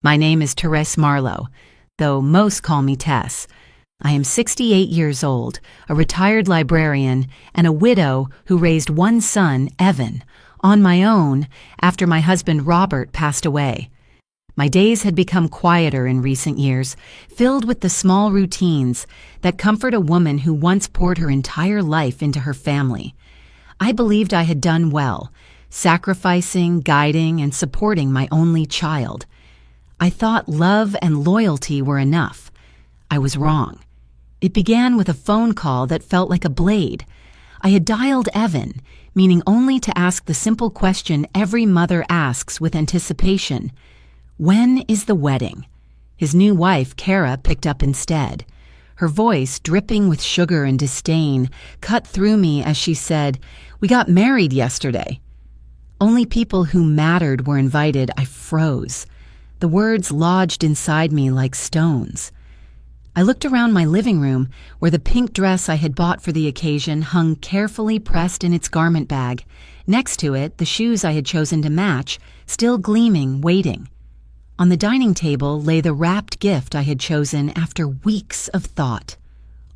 My name is Therese Marlowe, though most call me Tess. I am 68 years old, a retired librarian, and a widow who raised one son, Evan, on my own after my husband Robert passed away. My days had become quieter in recent years, filled with the small routines that comfort a woman who once poured her entire life into her family. I believed I had done well, sacrificing, guiding, and supporting my only child. I thought love and loyalty were enough. I was wrong. It began with a phone call that felt like a blade. I had dialed Evan, meaning only to ask the simple question every mother asks with anticipation: when is the wedding? His new wife, Kara, picked up instead. Her voice, dripping with sugar and disdain, cut through me as she said, "We got married yesterday." Only people who mattered were invited. I froze. The words lodged inside me like stones. I looked around my living room, where the pink dress I had bought for the occasion hung carefully pressed in its garment bag. Next to it, the shoes I had chosen to match, still gleaming, waiting. On the dining table lay the wrapped gift I had chosen after weeks of thought.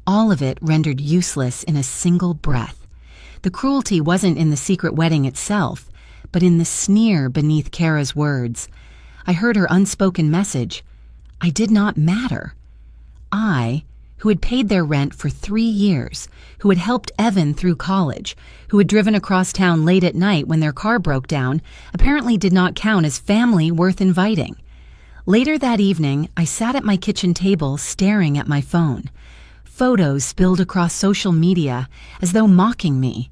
All of it rendered useless in a single breath. The cruelty wasn't in the secret wedding itself, but in the sneer beneath Kara's words. I heard her unspoken message. I did not matter. I, who had paid their rent for 3 years, who had helped Evan through college, who had driven across town late at night when their car broke down, apparently did not count as family worth inviting. Later that evening, I sat at my kitchen table staring at my phone. Photos spilled across social media as though mocking me.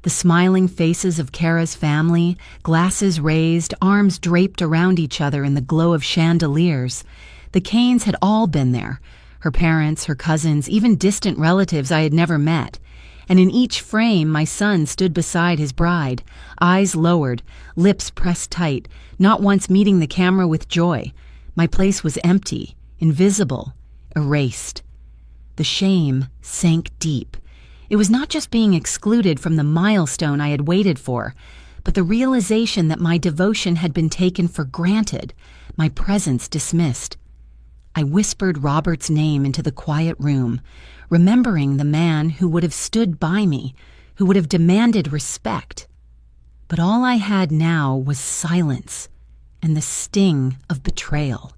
The smiling faces of Kara's family, glasses raised, arms draped around each other in the glow of chandeliers. The Canes had all been there, her parents, her cousins, even distant relatives I had never met. And in each frame, my son stood beside his bride, eyes lowered, lips pressed tight, not once meeting the camera with joy. My place was empty, invisible, erased. The shame sank deep. It was not just being excluded from the milestone I had waited for, but the realization that my devotion had been taken for granted, my presence dismissed. I whispered Robert's name into the quiet room, remembering the man who would have stood by me, who would have demanded respect. But all I had now was silence and the sting of betrayal.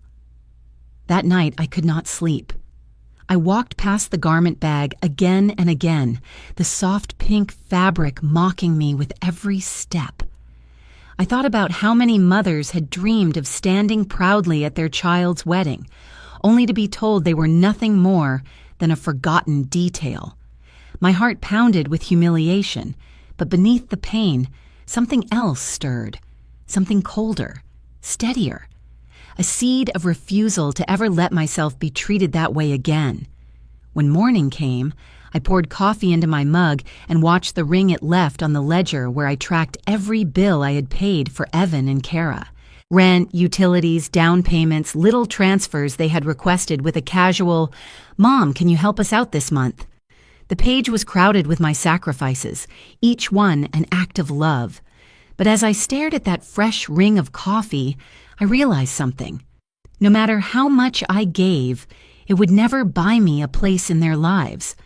That night I could not sleep. I walked past the garment bag again and again, the soft pink fabric mocking me with every step. I thought about how many mothers had dreamed of standing proudly at their child's wedding, only to be told they were nothing more than a forgotten detail. My heart pounded with humiliation, but beneath the pain, something else stirred, something colder, steadier. A seed of refusal to ever let myself be treated that way again. When morning came, I poured coffee into my mug and watched the ring it left on the ledger where I tracked every bill I had paid for Evan and Kara. Rent, utilities, down payments, little transfers they had requested with a casual, "Mom, can you help us out this month?" The page was crowded with my sacrifices, each one an act of love. But as I stared at that fresh ring of coffee, I realized something. No matter how much I gave, it would never buy me a place in their lives.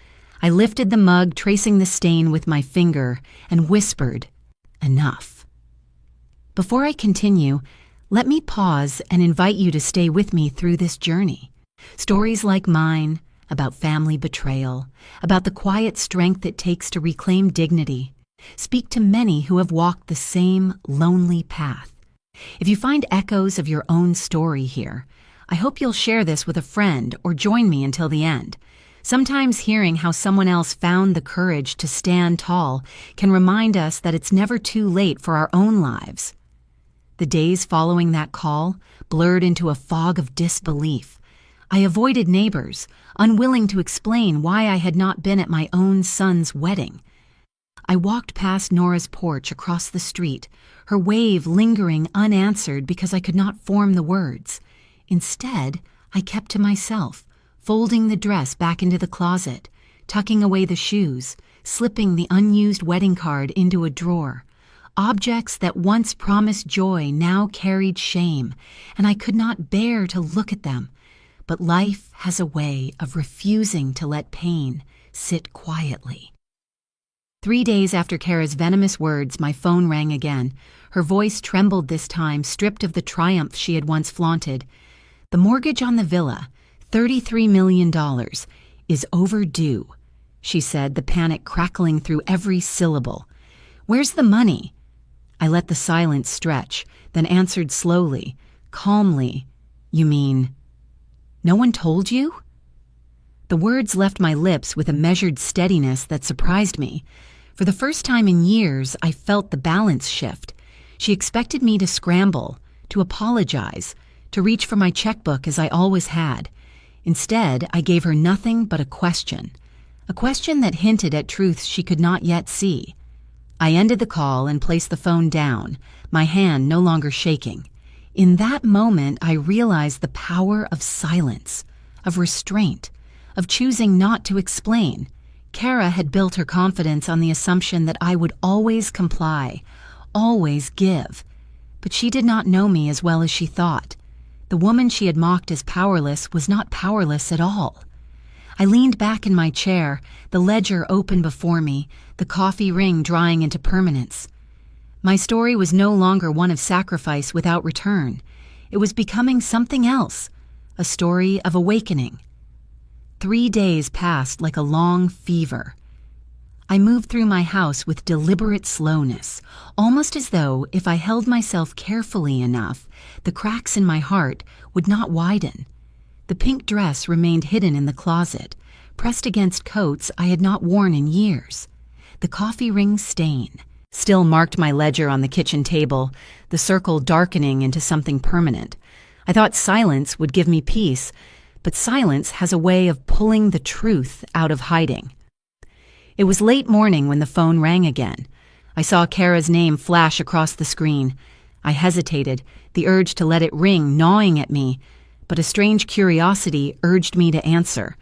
I lifted the mug, tracing the stain with my finger, and whispered, "Enough." Before I continue, let me pause and invite you to stay with me through this journey. Stories like mine, about family betrayal, about the quiet strength it takes to reclaim dignity, speak to many who have walked the same lonely path. If you find echoes of your own story here, I hope you'll share this with a friend or join me until the end. Sometimes hearing how someone else found the courage to stand tall can remind us that it's never too late for our own lives. The days following that call blurred into a fog of disbelief. I avoided neighbors, unwilling to explain why I had not been at my own son's wedding. I walked past Nora's porch across the street, her wave lingering unanswered because I could not form the words. Instead, I kept to myself, folding the dress back into the closet, tucking away the shoes, slipping the unused wedding card into a drawer. Objects that once promised joy now carried shame, and I could not bear to look at them. But life has a way of refusing to let pain sit quietly. 3 days after Kara's venomous words, my phone rang again. Her voice trembled this time, stripped of the triumph she had once flaunted. The mortgage on the villa, $33 million, is overdue, she said, the panic crackling through every syllable. Where's the money? I let the silence stretch, then answered slowly, calmly, You mean, no one told you? The words left my lips with a measured steadiness that surprised me. For the first time in years, I felt the balance shift. She expected me to scramble, to apologize, to reach for my checkbook as I always had. Instead, I gave her nothing but a question that hinted at truths she could not yet see. I ended the call and placed the phone down, my hand no longer shaking. In that moment, I realized the power of silence, of restraint, of choosing not to explain. Kara had built her confidence on the assumption that I would always comply, always give. But she did not know me as well as she thought. The woman she had mocked as powerless was not powerless at all. I leaned back in my chair, the ledger open before me, the coffee ring drying into permanence. My story was no longer one of sacrifice without return. It was becoming something else, a story of awakening. 3 days passed like a long fever. I moved through my house with deliberate slowness, almost as though if I held myself carefully enough, the cracks in my heart would not widen. The pink dress remained hidden in the closet, pressed against coats I had not worn in years. The coffee ring stain still marked my ledger on the kitchen table, the circle darkening into something permanent. I thought silence would give me peace, but silence has a way of pulling the truth out of hiding. It was late morning when the phone rang again. I saw Kara's name flash across the screen. I hesitated, the urge to let it ring gnawing at me, but a strange curiosity urged me to answer.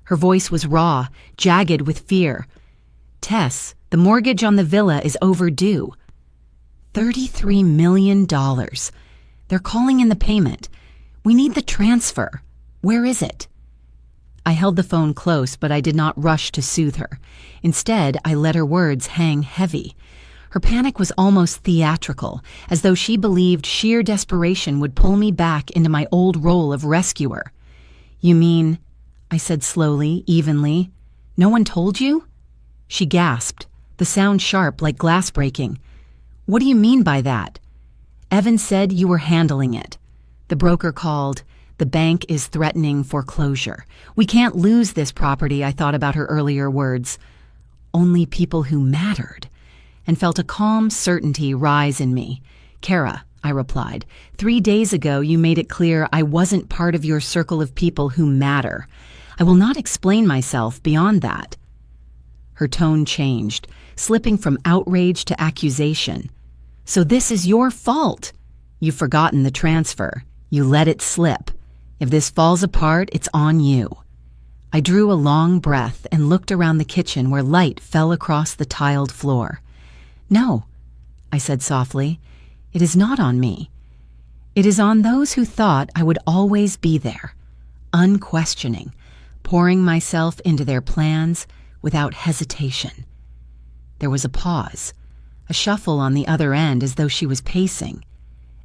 Her voice was raw, jagged with fear. Tess, the mortgage on the villa is overdue. $33 million. They're calling in the payment. We need the transfer. Where is it? I held the phone close, but I did not rush to soothe her. Instead, I let her words hang heavy. Her panic was almost theatrical, as though she believed sheer desperation would pull me back into my old role of rescuer. You mean, I said slowly, evenly, no one told you? She gasped, the sound sharp like glass breaking. What do you mean by that? Evan said you were handling it. The broker called. The bank is threatening foreclosure. We can't lose this property, I thought about her earlier words. Only people who mattered. And felt a calm certainty rise in me. Kara, I replied, 3 days ago you made it clear I wasn't part of your circle of people who matter. I will not explain myself beyond that. Her tone changed, slipping from outrage to accusation. So this is your fault. You've forgotten the transfer. You let it slip. If this falls apart, it's on you. I drew a long breath and looked around the kitchen where light fell across the tiled floor. No, I said softly, it is not on me. It is on those who thought I would always be there, unquestioning, pouring myself into their plans without hesitation. There was a pause, a shuffle on the other end as though she was pacing.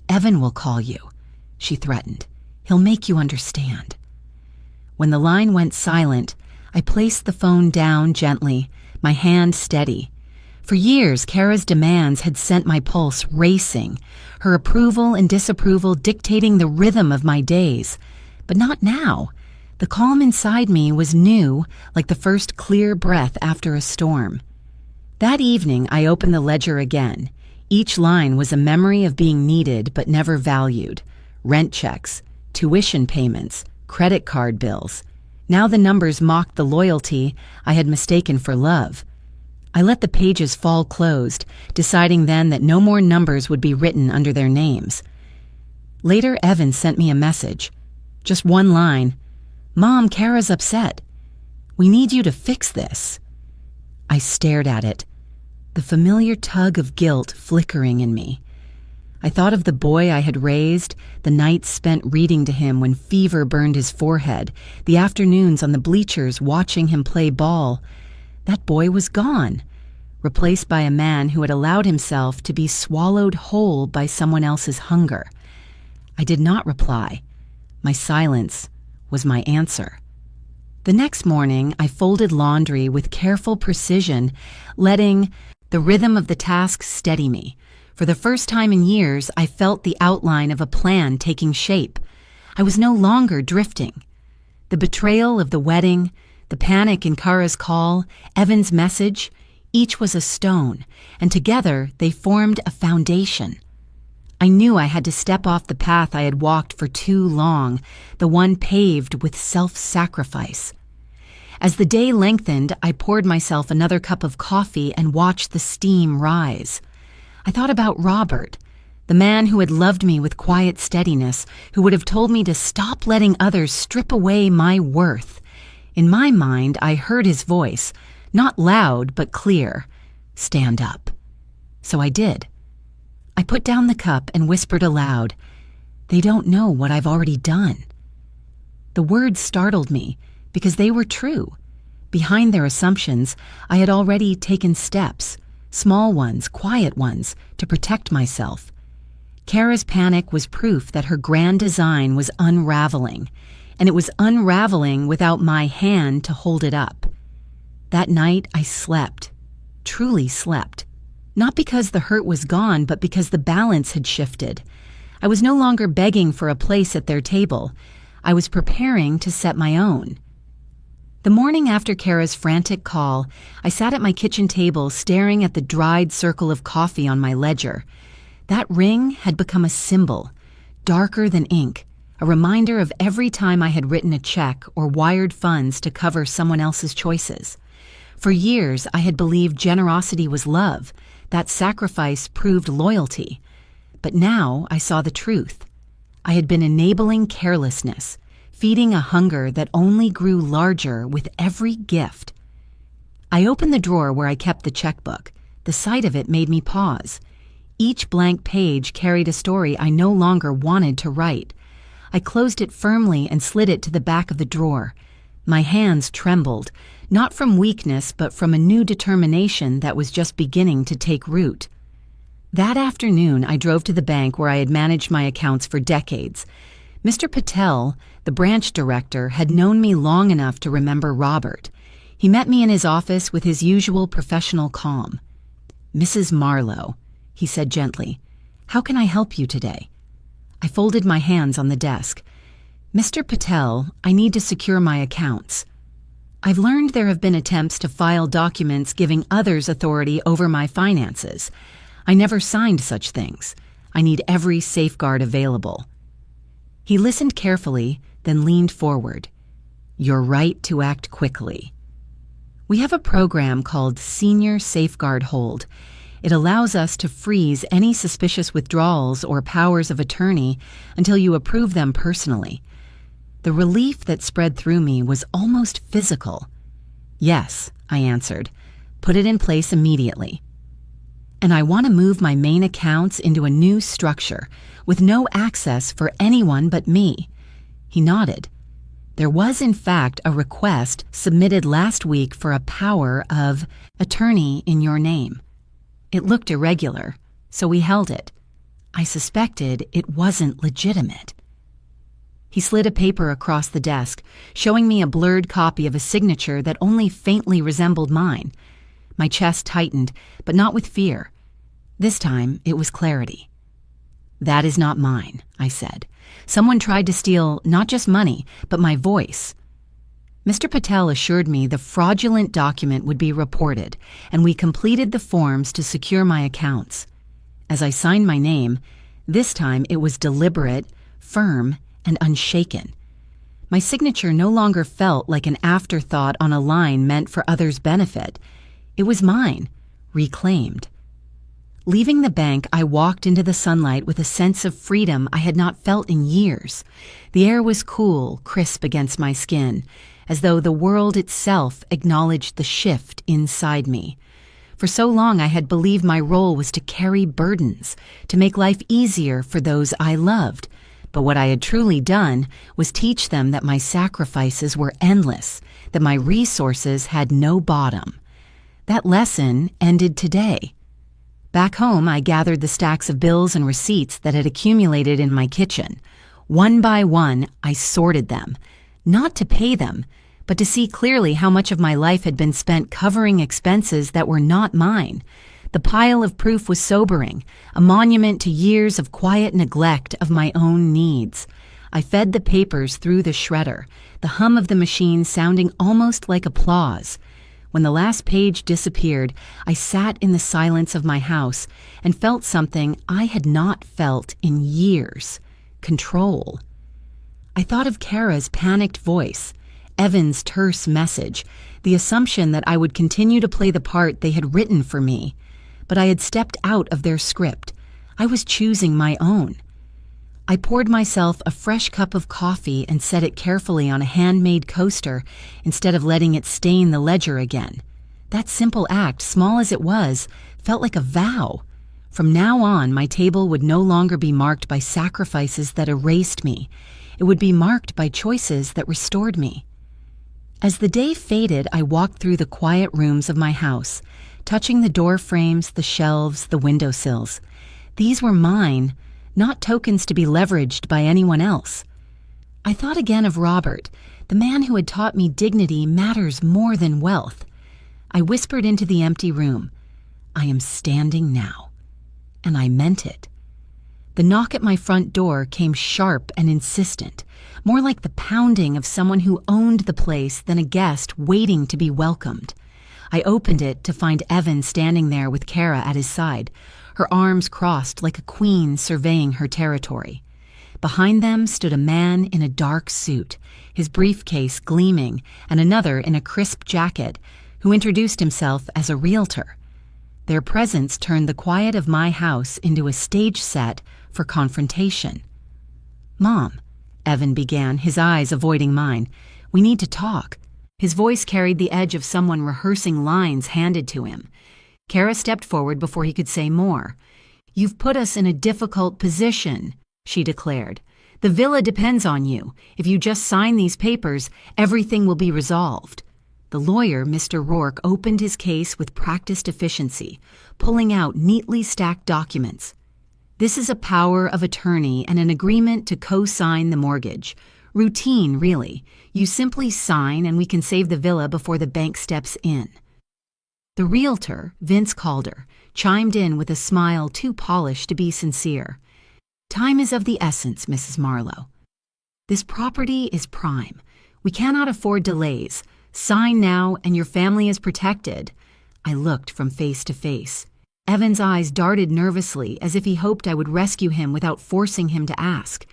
Evan will call you, she threatened. He'll make you understand. When the line went silent, I placed the phone down gently, my hand steady. For years, Kara's demands had sent my pulse racing, her approval and disapproval dictating the rhythm of my days. But not now. The calm inside me was new, like the first clear breath after a storm. That evening, I opened the ledger again. Each line was a memory of being needed but never valued. Rent checks, tuition payments, credit card bills. Now the numbers mocked the loyalty I had mistaken for love. I let the pages fall closed, deciding then that no more numbers would be written under their names. Later, Evan sent me a message. Just one line. Mom, Kara's upset. We need you to fix this. I stared at it. the familiar tug of guilt flickering in me. I thought of the boy I had raised, the nights spent reading to him when fever burned his forehead, the afternoons on the bleachers watching him play ball. That boy was gone, replaced by a man who had allowed himself to be swallowed whole by someone else's hunger. I did not reply. My silence was my answer. The next morning, I folded laundry with careful precision, letting the rhythm of the task steady me. For the first time in years, I felt the outline of a plan taking shape. I was no longer drifting. The betrayal of the wedding, the panic in Kara's call, Evan's message, each was a stone, and together they formed a foundation. I knew I had to step off the path I had walked for too long, the one paved with self-sacrifice. As the day lengthened, I poured myself another cup of coffee and watched the steam rise. I thought about Robert, the man who had loved me with quiet steadiness, who would have told me to stop letting others strip away my worth. In my mind, I heard his voice, not loud but clear, "Stand up." So I did. I put down the cup and whispered aloud, "They don't know what I've already done." The words startled me because they were true. Behind their assumptions, I had already taken steps, small ones, quiet ones, to protect myself. Kara's panic was proof that her grand design was unraveling, and it was unraveling without my hand to hold it up. That night I slept, truly slept. Not because the hurt was gone, but because the balance had shifted. I was no longer begging for a place at their table. I was preparing to set my own. The morning after Kara's frantic call, I sat at my kitchen table staring at the dried circle of coffee on my ledger. That ring had become a symbol, darker than ink, a reminder of every time I had written a check or wired funds to cover someone else's choices. For years, I had believed generosity was love, that sacrifice proved loyalty. But now I saw the truth. I had been enabling carelessness, feeding a hunger that only grew larger with every gift. I opened the drawer where I kept the checkbook. The sight of it made me pause. Each blank page carried a story I no longer wanted to write. I closed it firmly and slid it to the back of the drawer. My hands trembled, not from weakness but from a new determination that was just beginning to take root. That afternoon, I drove to the bank where I had managed my accounts for decades. Mr. Patel, the branch director, had known me long enough to remember Robert. He met me in his office with his usual professional calm. "Mrs. Marlowe," he said gently, "how can I help you today?" I folded my hands on the desk. "Mr. Patel, I need to secure my accounts. I've learned there have been attempts to file documents giving others authority over my finances. I never signed such things. I need every safeguard available." He listened carefully, then leaned forward. "You're right to act quickly. We have a program called Senior Safeguard Hold. It allows us to freeze any suspicious withdrawals or powers of attorney until you approve them personally." The relief that spread through me was almost physical. "Yes," I answered. "Put it in place immediately. And I want to move my main accounts into a new structure with no access for anyone but me." He nodded. There was, in fact, a request submitted last week for a power of attorney in your name. It looked irregular, so we held it. I suspected it wasn't legitimate. He slid a paper across the desk, showing me a blurred copy of a signature that only faintly resembled mine. My chest tightened, but not with fear. This time, it was clarity. "That is not mine," I said. "Someone tried to steal not just money, but my voice." Mr. Patel assured me the fraudulent document would be reported, and we completed the forms to secure my accounts. As I signed my name, this time it was deliberate, firm, and unshaken. My signature no longer felt like an afterthought on a line meant for others' benefit. It was mine, reclaimed. Leaving the bank, I walked into the sunlight with a sense of freedom I had not felt in years. The air was cool, crisp against my skin, as though the world itself acknowledged the shift inside me. For so long I had believed my role was to carry burdens, to make life easier for those I loved. But what I had truly done was teach them that my sacrifices were endless, that my resources had no bottom. That lesson ended today. Back home, I gathered the stacks of bills and receipts that had accumulated in my kitchen. One by one, I sorted them, not to pay them, but to see clearly how much of my life had been spent covering expenses that were not mine. The pile of proof was sobering, a monument to years of quiet neglect of my own needs. I fed the papers through the shredder, the hum of the machine sounding almost like applause. When the last page disappeared, I sat in the silence of my house and felt something I had not felt in years: control. I thought of Kara's panicked voice, Evan's terse message, the assumption that I would continue to play the part they had written for me. But I had stepped out of their script. I was choosing my own. I poured myself a fresh cup of coffee and set it carefully on a handmade coaster instead of letting it stain the ledger again. That simple act, small as it was, felt like a vow. From now on, my table would no longer be marked by sacrifices that erased me. It would be marked by choices that restored me. As the day faded, I walked through the quiet rooms of my house, touching the door frames, the shelves, the windowsills. These were mine, not tokens to be leveraged by anyone else. I thought again of Robert, the man who had taught me dignity matters more than wealth. I whispered into the empty room, "I am standing now." And I meant it. The knock at my front door came sharp and insistent, more like the pounding of someone who owned the place than a guest waiting to be welcomed. I opened it to find Evan standing there with Kara at his side, her arms crossed like a queen surveying her territory. Behind them stood a man in a dark suit, his briefcase gleaming, and another in a crisp jacket, who introduced himself as a realtor. Their presence turned the quiet of my house into a stage set for confrontation. "Mom," Evan began, his eyes avoiding mine, "we need to talk." His voice carried the edge of someone rehearsing lines handed to him. Kara stepped forward before he could say more. "You've put us in a difficult position," she declared. "The villa depends on you. If you just sign these papers, everything will be resolved." The lawyer, Mr. Rourke, opened his case with practiced efficiency, pulling out neatly stacked documents. "This is a power of attorney and an agreement to co-sign the mortgage. Routine, really. You simply sign and we can save the villa before the bank steps in." The realtor, Vince Calder, chimed in with a smile too polished to be sincere. "Time is of the essence, Mrs. Marlowe. This property is prime. We cannot afford delays. Sign now and your family is protected." I looked from face to face. Evan's eyes darted nervously as if he hoped I would rescue him without forcing him to ask.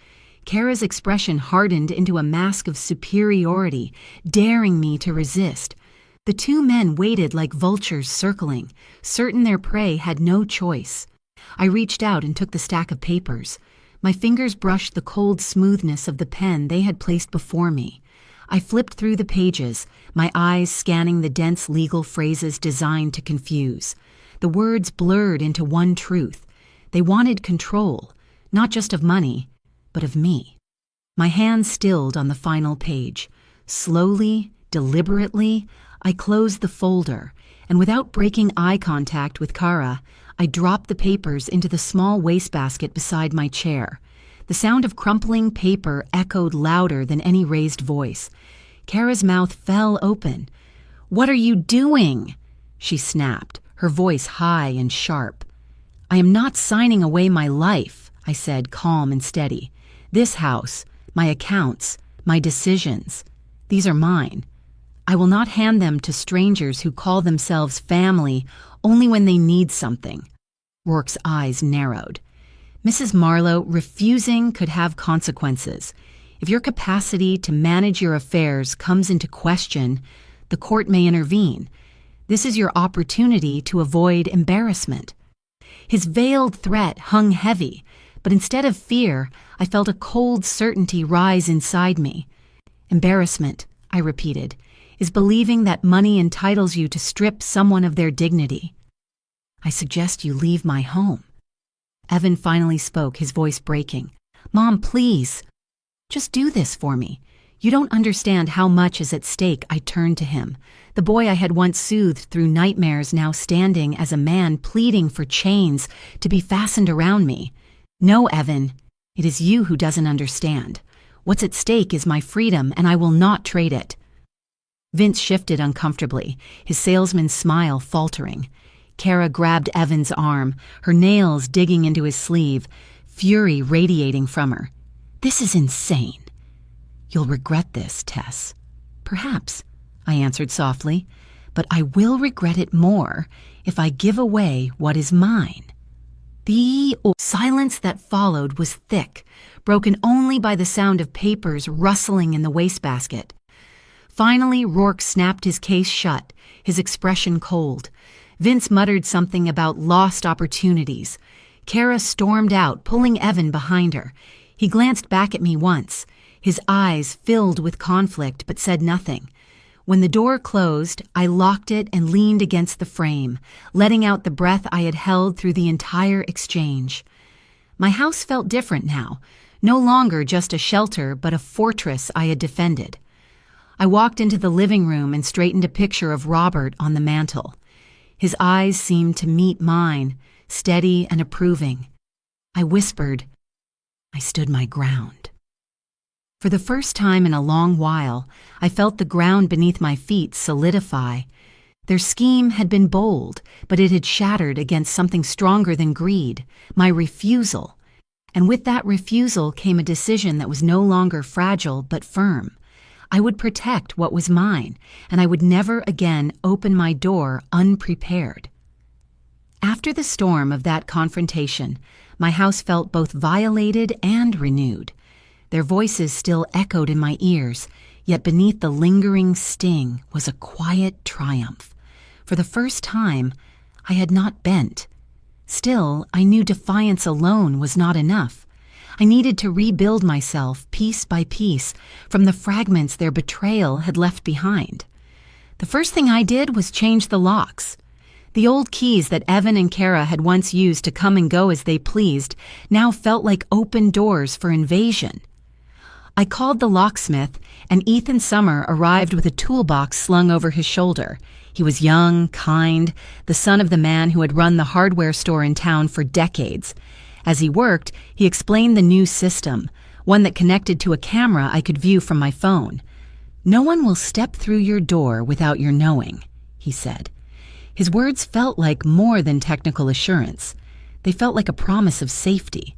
Kara's expression hardened into a mask of superiority, daring me to resist. The two men waited like vultures circling, certain their prey had no choice. I reached out and took the stack of papers. My fingers brushed the cold smoothness of the pen they had placed before me. I flipped through the pages, my eyes scanning the dense legal phrases designed to confuse. The words blurred into one truth. They wanted control, not just of money, but of me. My hand stilled on the final page. Slowly, deliberately, I closed the folder, and without breaking eye contact with Kara, I dropped the papers into the small wastebasket beside my chair. The sound of crumpling paper echoed louder than any raised voice. Kara's mouth fell open. "What are you doing?" she snapped, her voice high and sharp. "I am not signing away my life," I said, calm and steady. "This house, my accounts, my decisions, these are mine. I will not hand them to strangers who call themselves family only when they need something." Rourke's eyes narrowed. "Mrs. Marlowe, refusing could have consequences. If your capacity to manage your affairs comes into question, the court may intervene. This is your opportunity to avoid embarrassment." His veiled threat hung heavy, but instead of fear, I felt a cold certainty rise inside me. "Embarrassment," I repeated, "is believing that money entitles you to strip someone of their dignity." I suggest you leave my home." Evan finally spoke, his voice breaking. "Mom, please. Just do this for me. You don't understand how much is at stake." I turned to him. The boy I had once soothed through nightmares now standing as a man pleading for chains to be fastened around me. "No, Evan. It is you who doesn't understand. What's at stake is my freedom, and I will not trade it." Vince shifted uncomfortably, his salesman's smile faltering. Kara grabbed Evan's arm, her nails digging into his sleeve, fury radiating from her. "This is insane." "You'll regret this, Tess." "Perhaps," I answered softly, "but I will regret it more if I give away what is mine." The silence that followed was thick, broken only by the sound of papers rustling in the wastebasket. Finally, Rourke snapped his case shut, his expression cold. Vince muttered something about lost opportunities. Kara stormed out, pulling Evan behind her. He glanced back at me once, his eyes filled with conflict, but said nothing. When the door closed, I locked it and leaned against the frame, letting out the breath I had held through the entire exchange. My house felt different now, no longer just a shelter, but a fortress I had defended. I walked into the living room and straightened a picture of Robert on the mantel. His eyes seemed to meet mine, steady and approving. I whispered. I stood my ground. For the first time in a long while, I felt the ground beneath my feet solidify. Their scheme had been bold, but it had shattered against something stronger than greed, my refusal. And with that refusal came a decision that was no longer fragile but firm. I would protect what was mine, and I would never again open my door unprepared. After the storm of that confrontation, my house felt both violated and renewed. Their voices still echoed in my ears, yet beneath the lingering sting was a quiet triumph. For the first time, I had not bent. Still, I knew defiance alone was not enough. I needed to rebuild myself piece by piece from the fragments their betrayal had left behind. The first thing I did was change the locks. The old keys that Evan and Kara had once used to come and go as they pleased now felt like open doors for invasion. I called the locksmith, and Ethan Summer arrived with a toolbox slung over his shoulder. He was young, kind, the son of the man who had run the hardware store in town for decades. As he worked, he explained the new system, one that connected to a camera I could view from my phone. "No one will step through your door without your knowing," he said. His words felt like more than technical assurance. They felt like a promise of safety.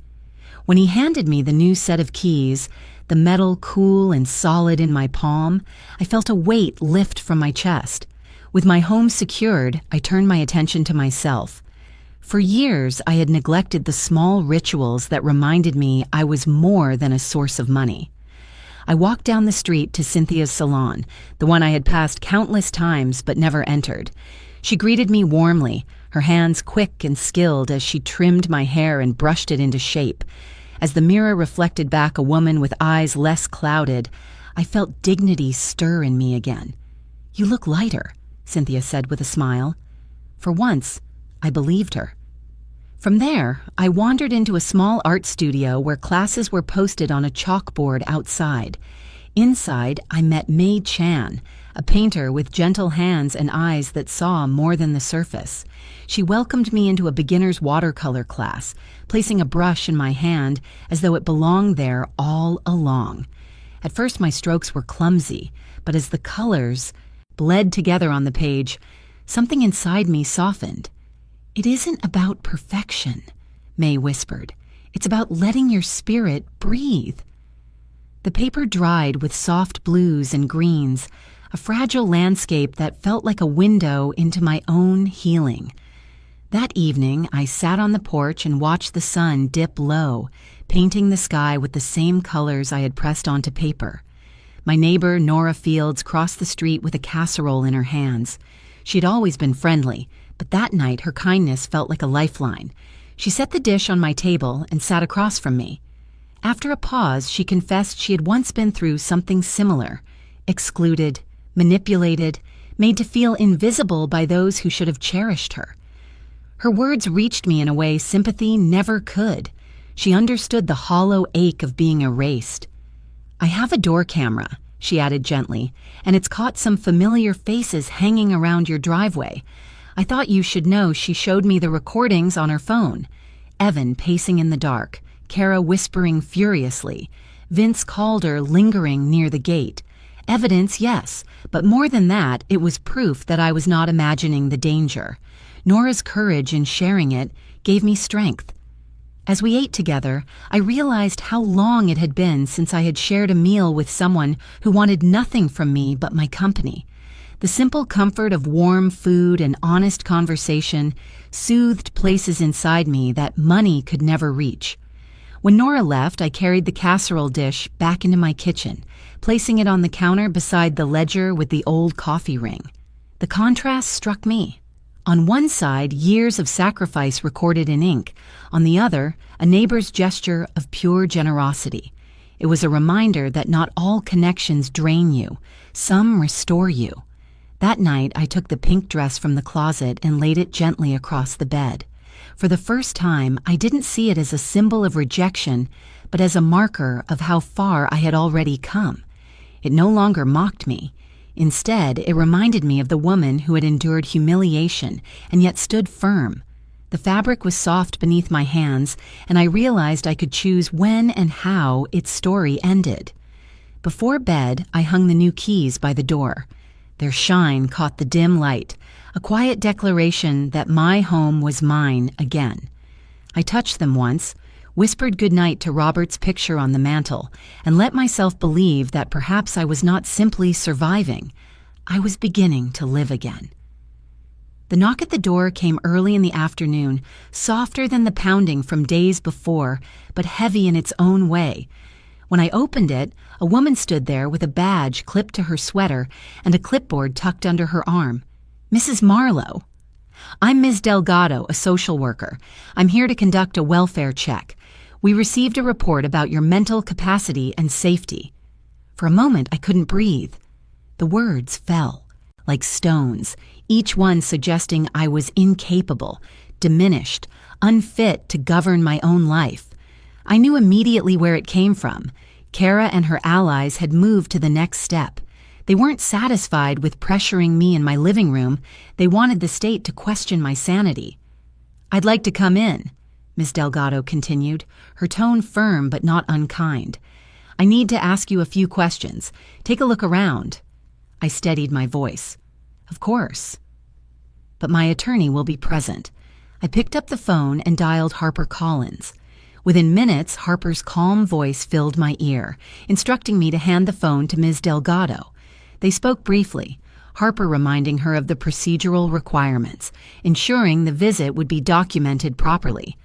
When he handed me the new set of keys, the metal cool and solid in my palm, I felt a weight lift from my chest. With my home secured, I turned my attention to myself. For years, I had neglected the small rituals that reminded me I was more than a source of money. I walked down the street to Cynthia's salon, the one I had passed countless times but never entered. She greeted me warmly, her hands quick and skilled as she trimmed my hair and brushed it into shape. As the mirror reflected back a woman with eyes less clouded, I felt dignity stir in me again. "You look lighter," Cynthia said with a smile. For once, I believed her. From there, I wandered into a small art studio where classes were posted on a chalkboard outside. Inside, I met May Chan, a painter with gentle hands and eyes that saw more than the surface. She welcomed me into a beginner's watercolor class, placing a brush in my hand as though it belonged there all along. At first, my strokes were clumsy, but as the colors bled together on the page, something inside me softened. "It isn't about perfection," May whispered. "It's about letting your spirit breathe." The paper dried with soft blues and greens, a fragile landscape that felt like a window into my own healing. That evening, I sat on the porch and watched the sun dip low, painting the sky with the same colors I had pressed onto paper. My neighbor, Nora Fields, crossed the street with a casserole in her hands. She had always been friendly, but that night her kindness felt like a lifeline. She set the dish on my table and sat across from me. After a pause, she confessed she had once been through something similar, excluded, manipulated, made to feel invisible by those who should have cherished her. Her words reached me in a way sympathy never could. She understood the hollow ache of being erased. "I have a door camera," she added gently, "and it's caught some familiar faces hanging around your driveway. I thought you should know she showed me the recordings on her phone. Evan pacing in the dark, Kara whispering furiously, Vince Calder lingering near the gate. Evidence, yes, but more than that, it was proof that I was not imagining the danger. Nora's courage in sharing it gave me strength. As we ate together, I realized how long it had been since I had shared a meal with someone who wanted nothing from me but my company. The simple comfort of warm food and honest conversation soothed places inside me that money could never reach. When Nora left, I carried the casserole dish back into my kitchen, placing it on the counter beside the ledger with the old coffee ring. The contrast struck me. On one side, years of sacrifice recorded in ink. On the other, a neighbor's gesture of pure generosity. It was a reminder that not all connections drain you. Some restore you. That night, I took the pink dress from the closet and laid it gently across the bed. For the first time, I didn't see it as a symbol of rejection, but as a marker of how far I had already come. It no longer mocked me. Instead, it reminded me of the woman who had endured humiliation and yet stood firm. The fabric was soft beneath my hands, and I realized I could choose when and how its story ended. Before bed, I hung the new keys by the door. Their shine caught the dim light, a quiet declaration that my home was mine again. I touched them once, whispered goodnight to Robert's picture on the mantel, and let myself believe that perhaps I was not simply surviving. I was beginning to live again. The knock at the door came early in the afternoon, softer than the pounding from days before, but heavy in its own way. When I opened it, a woman stood there with a badge clipped to her sweater and a clipboard tucked under her arm. "Mrs. Marlowe." "I'm Ms. Delgado, a social worker. I'm here to conduct a welfare check. We received a report about your mental capacity and safety." For a moment, I couldn't breathe. The words fell, like stones, each one suggesting I was incapable, diminished, unfit to govern my own life. I knew immediately where it came from. Kara and her allies had moved to the next step. They weren't satisfied with pressuring me in my living room. They wanted the state to question my sanity. "I'd like to come in," Ms. Delgado continued, her tone firm but not unkind. "I need to ask you a few questions. Take a look around." I steadied my voice. "Of course." "But my attorney will be present." I picked up the phone and dialed Harper Collins. Within minutes, Harper's calm voice filled my ear, instructing me to hand the phone to Ms. Delgado. They spoke briefly, Harper reminding her of the procedural requirements, ensuring the visit would be documented properly.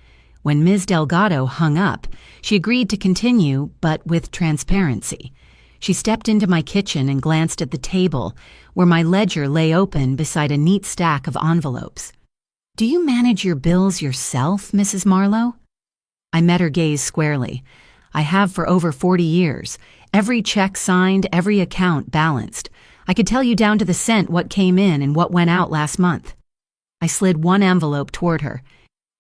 When Ms. Delgado hung up, she agreed to continue, but with transparency. She stepped into my kitchen and glanced at the table, where my ledger lay open beside a neat stack of envelopes. "Do you manage your bills yourself, Mrs. Marlowe?" I met her gaze squarely. "I have for over 40 years. Every check signed, every account balanced. I could tell you down to the cent what came in and what went out last month." I slid one envelope toward her.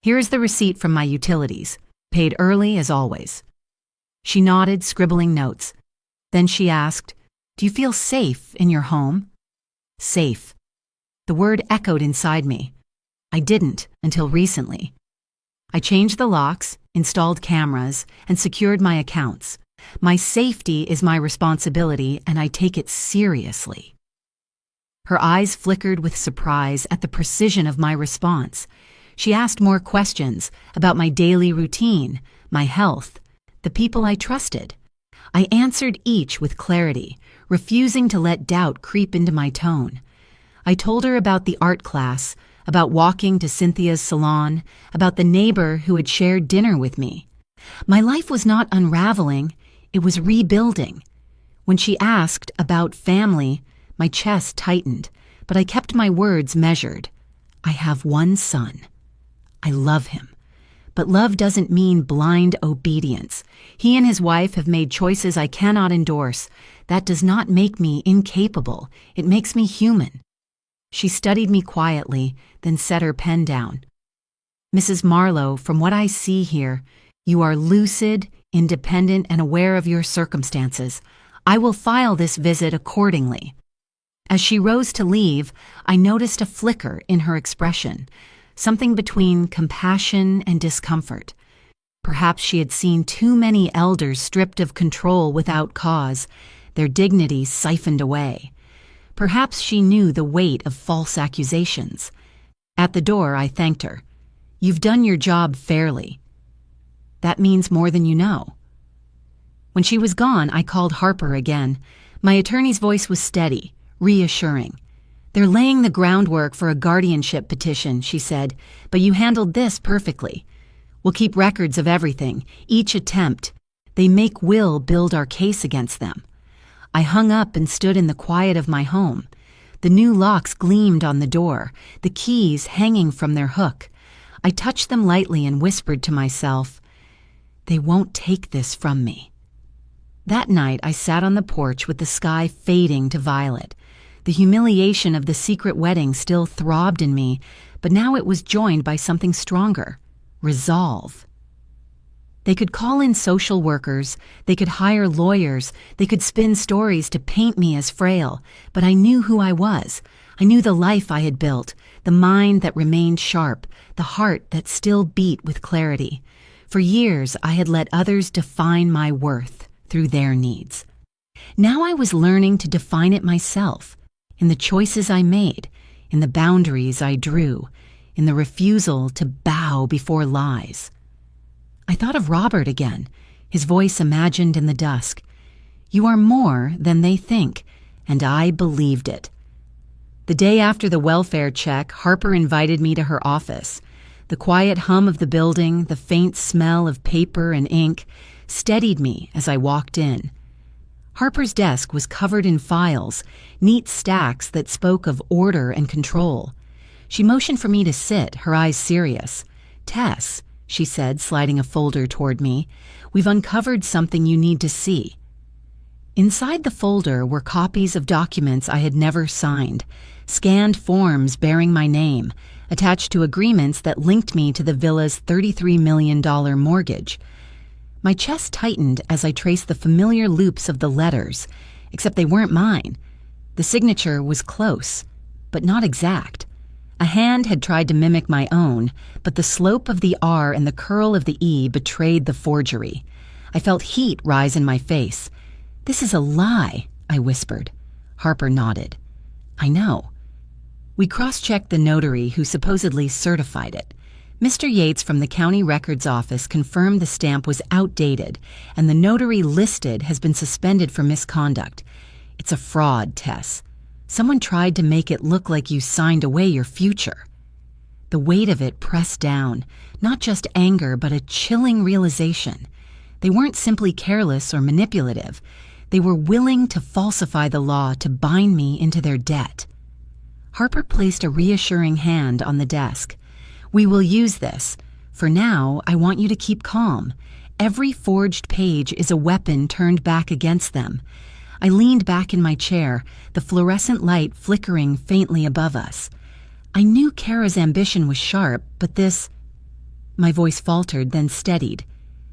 "Here is the receipt from my utilities. Paid early as always." She nodded, scribbling notes. Then she asked, "Do you feel safe in your home?" Safe. The word echoed inside me. I didn't until recently. I changed the locks, installed cameras, and secured my accounts. My safety is my responsibility, and I take it seriously. Her eyes flickered with surprise at the precision of my response. She asked more questions about my daily routine, my health, the people I trusted. I answered each with clarity, refusing to let doubt creep into my tone. I told her about the art class, about walking to Cynthia's salon, about the neighbor who had shared dinner with me. My life was not unraveling, it was rebuilding. When she asked about family, my chest tightened, but I kept my words measured. I have one son. I love him. But love doesn't mean blind obedience. He and his wife have made choices I cannot endorse. That does not make me incapable. It makes me human. She studied me quietly, then set her pen down. Mrs. Marlowe, from what I see here, you are lucid, independent, and aware of your circumstances. I will file this visit accordingly." As she rose to leave, I noticed a flicker in her expression, something between compassion and discomfort. Perhaps she had seen too many elders stripped of control without cause, their dignity siphoned away. Perhaps she knew the weight of false accusations. At the door, I thanked her. "You've done your job fairly." "That means more than you know." When she was gone, I called Harper again. My attorney's voice was steady, reassuring. "They're laying the groundwork for a guardianship petition," she said, "but you handled this perfectly. We'll keep records of everything, each attempt. They make Will build our case against them." I hung up and stood in the quiet of my home. The new locks gleamed on the door, the keys hanging from their hook. I touched them lightly and whispered to myself, "They won't take this from me." That night, I sat on the porch with the sky fading to violet. The humiliation of the secret wedding still throbbed in me, but now it was joined by something stronger: resolve. They could call in social workers, they could hire lawyers, they could spin stories to paint me as frail, but I knew who I was. I knew the life I had built, the mind that remained sharp, the heart that still beat with clarity. For years, I had let others define my worth through their needs. Now I was learning to define it myself, in the choices I made, in the boundaries I drew, in the refusal to bow before lies. I thought of Robert again, his voice imagined in the dusk. "You are more than they think," and I believed it. The day after the welfare check, Harper invited me to her office. The quiet hum of the building, the faint smell of paper and ink, steadied me as I walked in. Harper's desk was covered in files, neat stacks that spoke of order and control. She motioned for me to sit, her eyes serious. "Tess," she said, sliding a folder toward me, "we've uncovered something you need to see." Inside the folder were copies of documents I had never signed, scanned forms bearing my name, attached to agreements that linked me to the villa's $33 million mortgage. My chest tightened as I traced the familiar loops of the letters, except they weren't mine. The signature was close, but not exact. A hand had tried to mimic my own, but the slope of the R and the curl of the E betrayed the forgery. I felt heat rise in my face. "This is a lie," I whispered. Harper nodded. "I know." We cross-checked the notary who supposedly certified it. Mr. Yates from the county records office confirmed the stamp was outdated, and the notary listed has been suspended for misconduct. "It's a fraud, Tess. Someone tried to make it look like you signed away your future." The weight of it pressed down, not just anger, but a chilling realization. They weren't simply careless or manipulative. They were willing to falsify the law to bind me into their debt. Harper placed a reassuring hand on the desk. "We will use this. For now, I want you to keep calm. Every forged page is a weapon turned back against them." I leaned back in my chair, the fluorescent light flickering faintly above us. I knew Kara's ambition was sharp, but this... My voice faltered, then steadied.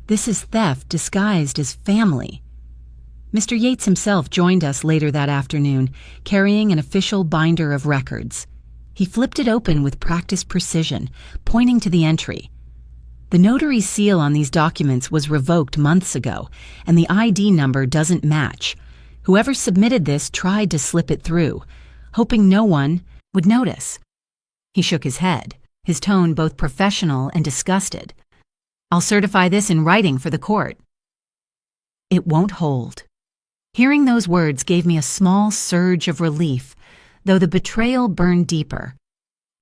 "This is theft disguised as family." Mr. Yates himself joined us later that afternoon, carrying an official binder of records. He flipped it open with practiced precision, pointing to the entry. "The notary's seal on these documents was revoked months ago, and the ID number doesn't match. Whoever submitted this tried to slip it through, hoping no one would notice." He shook his head, his tone both professional and disgusted. "I'll certify this in writing for the court." "It won't hold." Hearing those words gave me a small surge of relief, though the betrayal burned deeper.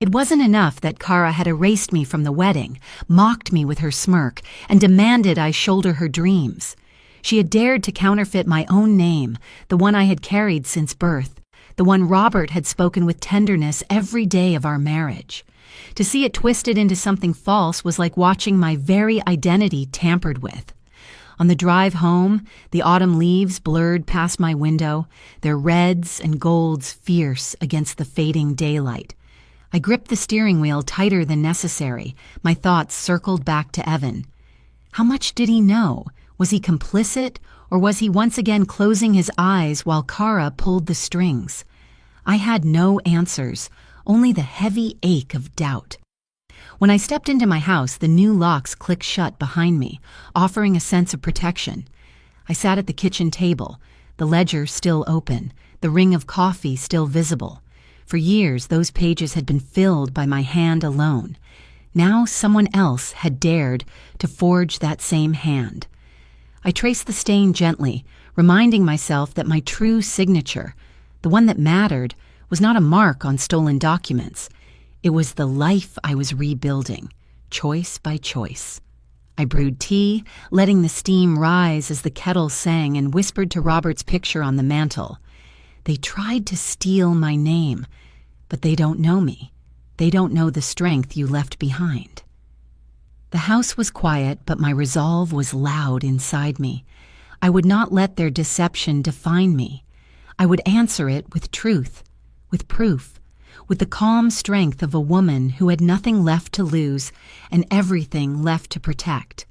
It wasn't enough that Kara had erased me from the wedding, mocked me with her smirk, and demanded I shoulder her dreams. She had dared to counterfeit my own name, the one I had carried since birth, the one Robert had spoken with tenderness every day of our marriage. To see it twisted into something false was like watching my very identity tampered with. On the drive home, the autumn leaves blurred past my window, their reds and golds fierce against the fading daylight. I gripped the steering wheel tighter than necessary. My thoughts circled back to Evan. How much did he know? Was he complicit, or was he once again closing his eyes while Kara pulled the strings? I had no answers, only the heavy ache of doubt. When I stepped into my house, the new locks clicked shut behind me, offering a sense of protection. I sat at the kitchen table, the ledger still open, the ring of coffee still visible. For years, those pages had been filled by my hand alone. Now someone else had dared to forge that same hand. I traced the stain gently, reminding myself that my true signature, the one that mattered, was not a mark on stolen documents. It was the life I was rebuilding, choice by choice. I brewed tea, letting the steam rise as the kettle sang, and whispered to Robert's picture on the mantel. They tried to steal my name, but they don't know me. They don't know the strength you left behind. The house was quiet, but my resolve was loud inside me. I would not let their deception define me. I would answer it with truth, with proof, with the calm strength of a woman who had nothing left to lose and everything left to protect.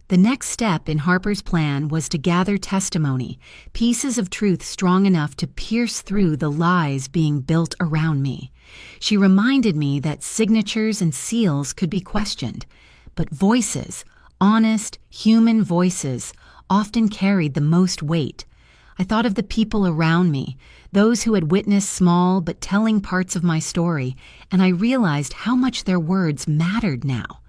The next step in Harper's plan was to gather testimony, pieces of truth strong enough to pierce through the lies being built around me. She reminded me that signatures and seals could be questioned, but voices, honest, human voices, often carried the most weight. I thought of the people around me, those who had witnessed small but telling parts of my story, and I realized how much their words mattered now.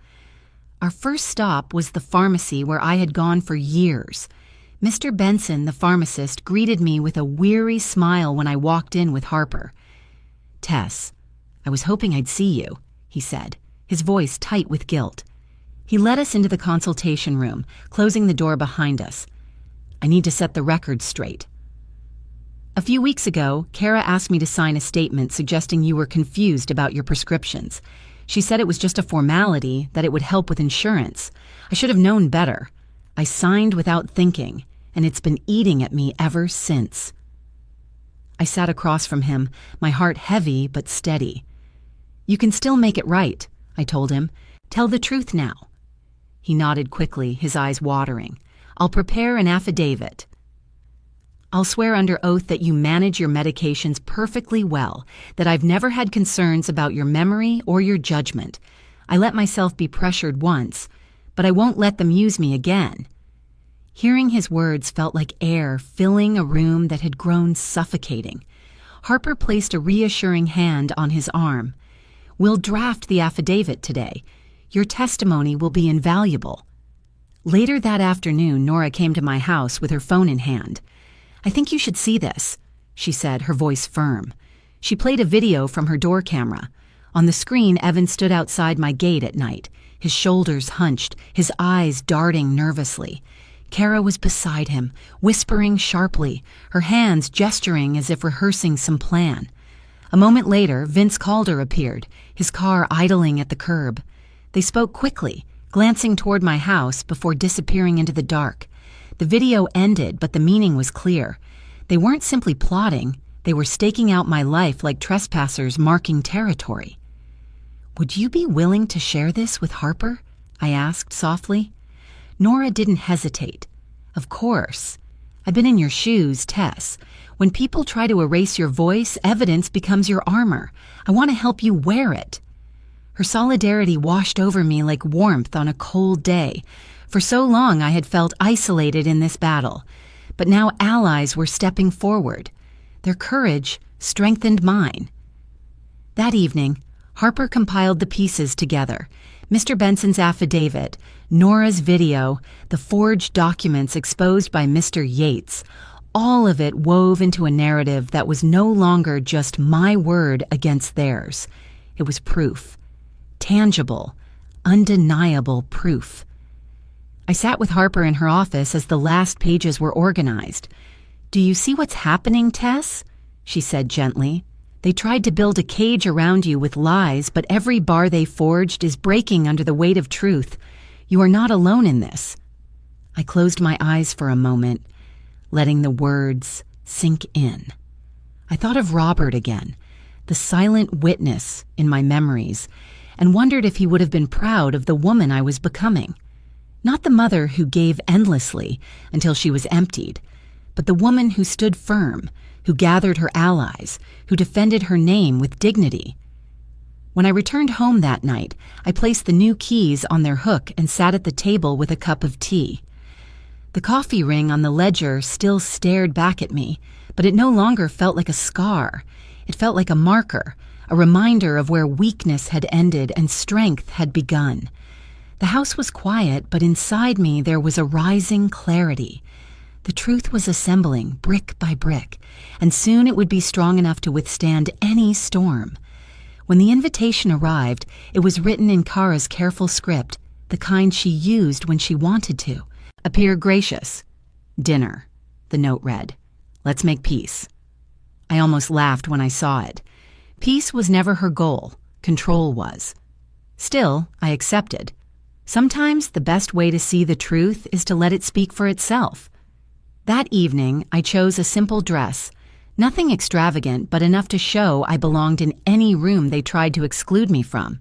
Our first stop was the pharmacy where I had gone for years. Mr. Benson, the pharmacist, greeted me with a weary smile when I walked in with Harper. "Tess, I was hoping I'd see you," he said, his voice tight with guilt. He led us into the consultation room, closing the door behind us. "I need to set the record straight. A few weeks ago, Kara asked me to sign a statement suggesting you were confused about your prescriptions. She said it was just a formality, that it would help with insurance. I should have known better. I signed without thinking, and it's been eating at me ever since." I sat across from him, my heart heavy but steady. "You can still make it right," I told him. "Tell the truth now." He nodded quickly, his eyes watering. "I'll prepare an affidavit. I'll swear under oath that you manage your medications perfectly well, that I've never had concerns about your memory or your judgment. I let myself be pressured once, but I won't let them use me again." Hearing his words felt like air filling a room that had grown suffocating. Harper placed a reassuring hand on his arm. "We'll draft the affidavit today. Your testimony will be invaluable." Later that afternoon, Nora came to my house with her phone in hand. "I think you should see this," she said, her voice firm. She played a video from her door camera. On the screen, Evan stood outside my gate at night, his shoulders hunched, his eyes darting nervously. Kara was beside him, whispering sharply, her hands gesturing as if rehearsing some plan. A moment later, Vince Calder appeared, his car idling at the curb. They spoke quickly, glancing toward my house before disappearing into the dark. The video ended, but the meaning was clear. They weren't simply plotting, they were staking out my life like trespassers marking territory. "Would you be willing to share this with Harper?" I asked softly. Nora didn't hesitate. "Of course. I've been in your shoes, Tess. When people try to erase your voice, evidence becomes your armor. I want to help you wear it." Her solidarity washed over me like warmth on a cold day. For so long I had felt isolated in this battle, but now allies were stepping forward. Their courage strengthened mine. That evening, Harper compiled the pieces together. Mr. Benson's affidavit, Nora's video, the forged documents exposed by Mr. Yates, all of it wove into a narrative that was no longer just my word against theirs. It was proof. Tangible, undeniable proof. I sat with Harper in her office as the last pages were organized. "Do you see what's happening, Tess?" she said gently. "They tried to build a cage around you with lies, but every bar they forged is breaking under the weight of truth. You are not alone in this." I closed my eyes for a moment, letting the words sink in. I thought of Robert again, the silent witness in my memories, and wondered if he would have been proud of the woman I was becoming. Not the mother who gave endlessly until she was emptied, but the woman who stood firm, who gathered her allies, who defended her name with dignity. When I returned home that night, I placed the new keys on their hook and sat at the table with a cup of tea. The coffee ring on the ledger still stared back at me, but it no longer felt like a scar. It felt like a marker, a reminder of where weakness had ended and strength had begun. The house was quiet, but inside me there was a rising clarity. The truth was assembling brick by brick, and soon it would be strong enough to withstand any storm. When the invitation arrived, it was written in Kara's careful script, the kind she used when she wanted to. "Appear gracious. Dinner," the note read. "Let's make peace." I almost laughed when I saw it. Peace was never her goal. Control was. Still, I accepted. Sometimes the best way to see the truth is to let it speak for itself. That evening, I chose a simple dress. Nothing extravagant, but enough to show I belonged in any room they tried to exclude me from.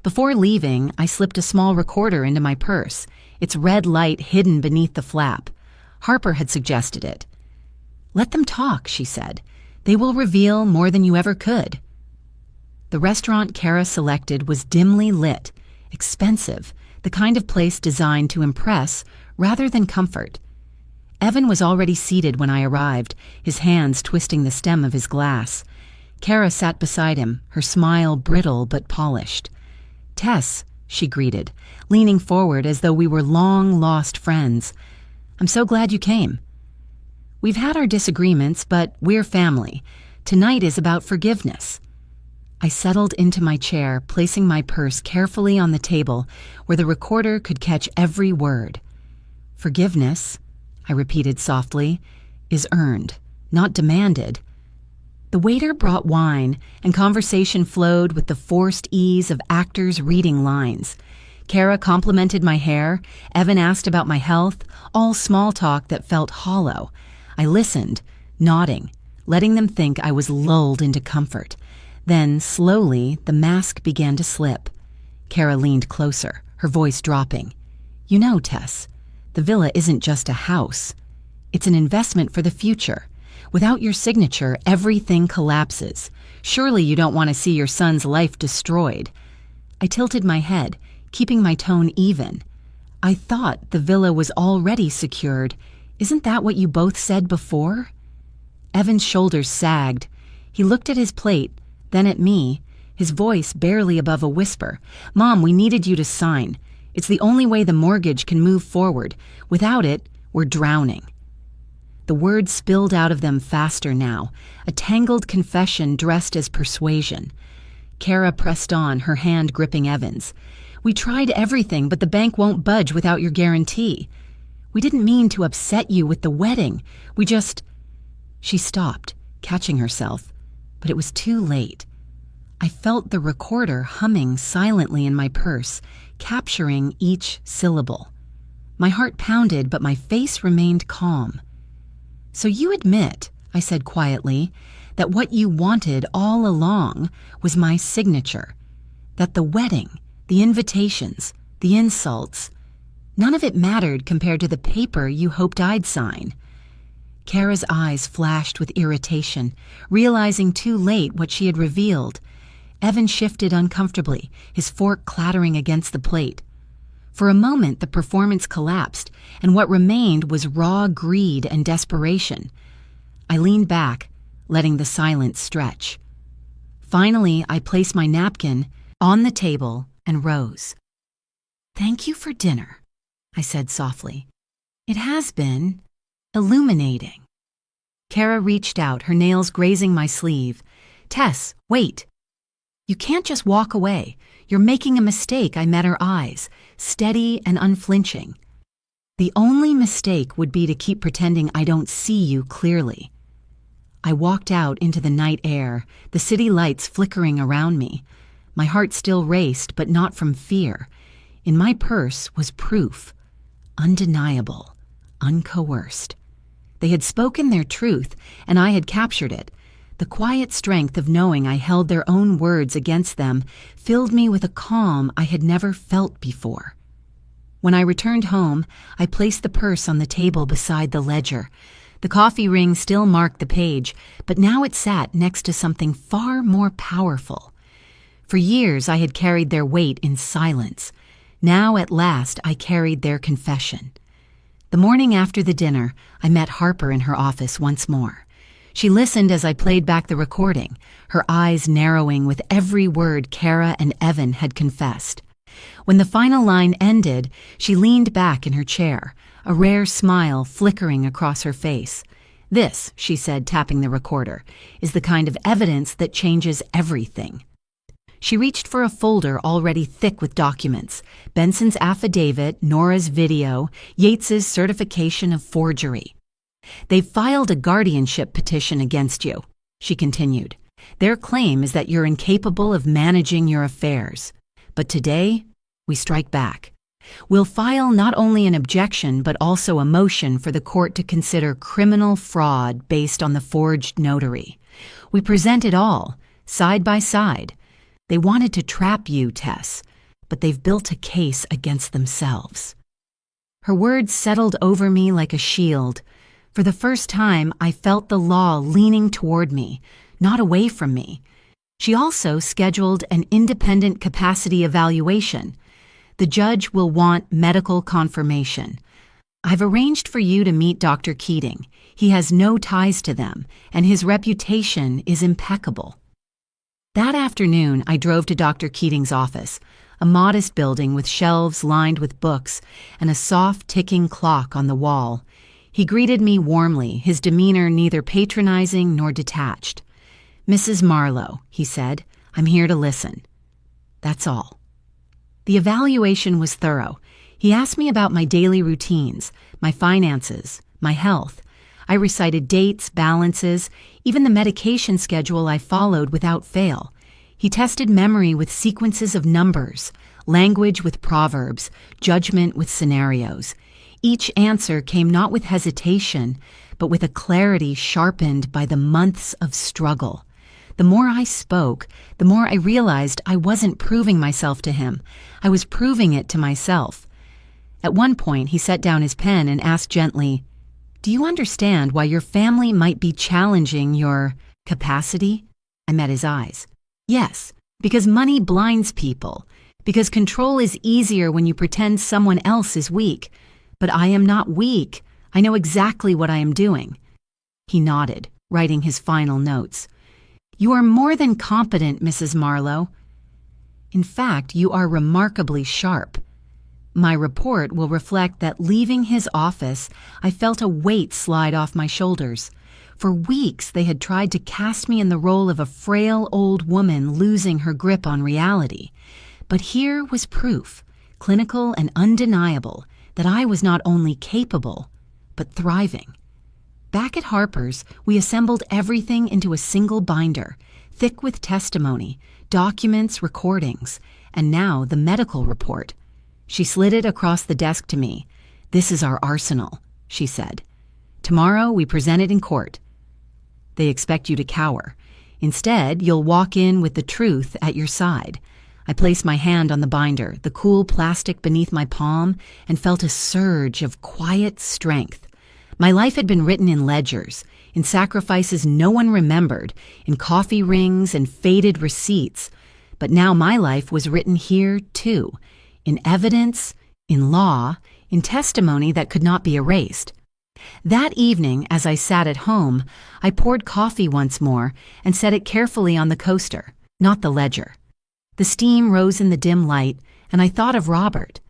Before leaving, I slipped a small recorder into my purse, its red light hidden beneath the flap. Harper had suggested it. "Let them talk," she said. "They will reveal more than you ever could." The restaurant Kara selected was dimly lit, expensive, the kind of place designed to impress rather than comfort. Evan was already seated when I arrived, his hands twisting the stem of his glass. Kara sat beside him, her smile brittle but polished. "Tess," she greeted, leaning forward as though we were long-lost friends. "I'm so glad you came. We've had our disagreements, but we're family. Tonight is about forgiveness." I settled into my chair, placing my purse carefully on the table where the recorder could catch every word. "Forgiveness," I repeated softly, "is earned, not demanded." The waiter brought wine, and conversation flowed with the forced ease of actors reading lines. Kara complimented my hair, Evan asked about my health, all small talk that felt hollow. I listened, nodding, letting them think I was lulled into comfort. Then, slowly, the mask began to slip. Kara leaned closer, her voice dropping. "You know, Tess, the villa isn't just a house. It's an investment for the future. Without your signature, everything collapses. Surely you don't want to see your son's life destroyed." I tilted my head, keeping my tone even. "I thought the villa was already secured. Isn't that what you both said before?" Evan's shoulders sagged. He looked at his plate, then at me, his voice barely above a whisper. "Mom, we needed you to sign. It's the only way the mortgage can move forward. Without it, we're drowning." The words spilled out of them faster now, a tangled confession dressed as persuasion. Kara pressed on, her hand gripping Evan's. "We tried everything, but the bank won't budge without your guarantee. We didn't mean to upset you with the wedding. We just—" She stopped, catching herself, but it was too late. I felt the recorder humming silently in my purse, capturing each syllable. My heart pounded, but my face remained calm. "So you admit," I said quietly, "that what you wanted all along was my signature, that the wedding, the invitations, the insults, none of it mattered compared to the paper you hoped I'd sign." Kara's eyes flashed with irritation, realizing too late what she had revealed. Evan shifted uncomfortably, his fork clattering against the plate. For a moment, the performance collapsed, and what remained was raw greed and desperation. I leaned back, letting the silence stretch. Finally, I placed my napkin on the table and rose. "Thank you for dinner," I said softly. "It has been illuminating." Kara reached out, her nails grazing my sleeve. "Tess, wait." "You can't just walk away. You're making a mistake." I met her eyes, steady and unflinching. "The only mistake would be to keep pretending I don't see you clearly." I walked out into the night air, the city lights flickering around me. My heart still raced, but not from fear. In my purse was proof, undeniable, uncoerced. They had spoken their truth, and I had captured it. The quiet strength of knowing I held their own words against them filled me with a calm I had never felt before. When I returned home, I placed the purse on the table beside the ledger. The coffee ring still marked the page, but now it sat next to something far more powerful. For years I had carried their weight in silence. Now at last I carried their confession. The morning after the dinner, I met Harper in her office once more. She listened as I played back the recording, her eyes narrowing with every word Kara and Evan had confessed. When the final line ended, she leaned back in her chair, a rare smile flickering across her face. "This," she said, tapping the recorder, "is the kind of evidence that changes everything." She reached for a folder already thick with documents: Benson's affidavit, Nora's video, Yates's certification of forgery. "They've filed a guardianship petition against you," she continued. "Their claim is that you're incapable of managing your affairs. But today, we strike back. We'll file not only an objection but also a motion for the court to consider criminal fraud based on the forged notary. We present it all, side by side. They wanted to trap you, Tess, but they've built a case against themselves." Her words settled over me like a shield. For the first time, I felt the law leaning toward me, not away from me. She also scheduled an independent capacity evaluation. "The judge will want medical confirmation. I've arranged for you to meet Dr. Keating. He has no ties to them, and his reputation is impeccable." That afternoon, I drove to Dr. Keating's office, a modest building with shelves lined with books and a soft ticking clock on the wall. He greeted me warmly, his demeanor neither patronizing nor detached. "Mrs. Marlowe," he said, "I'm here to listen." That's all. The evaluation was thorough. He asked me about my daily routines, my finances, my health. I recited dates, balances, even the medication schedule I followed without fail. He tested memory with sequences of numbers, language with proverbs, judgment with scenarios. Each answer came not with hesitation, but with a clarity sharpened by the months of struggle. The more I spoke, the more I realized I wasn't proving myself to him. I was proving it to myself. At one point, he set down his pen and asked gently, "Do you understand why your family might be challenging your capacity?" I met his eyes. "Yes, because money blinds people. Because control is easier when you pretend someone else is weak. But I am not weak. I know exactly what I am doing." He nodded, writing his final notes. "You are more than competent, Mrs. Marlowe. In fact, you are remarkably sharp." My report will reflect that leaving his office, I felt a weight slide off my shoulders. For weeks, they had tried to cast me in the role of a frail old woman losing her grip on reality. But here was proof, clinical and undeniable, that I was not only capable, but thriving. Back at Harper's, we assembled everything into a single binder, thick with testimony, documents, recordings, and now the medical report. She slid it across the desk to me. "This is our arsenal," she said. "Tomorrow we present it in court. They expect you to cower. Instead, you'll walk in with the truth at your side." I placed my hand on the binder, the cool plastic beneath my palm, and felt a surge of quiet strength. My life had been written in ledgers, in sacrifices no one remembered, in coffee rings and faded receipts. But now my life was written here, too, in evidence, in law, in testimony that could not be erased. That evening, as I sat at home, I poured coffee once more and set it carefully on the coaster, not the ledger. The steam rose in the dim light, and I thought of Robert.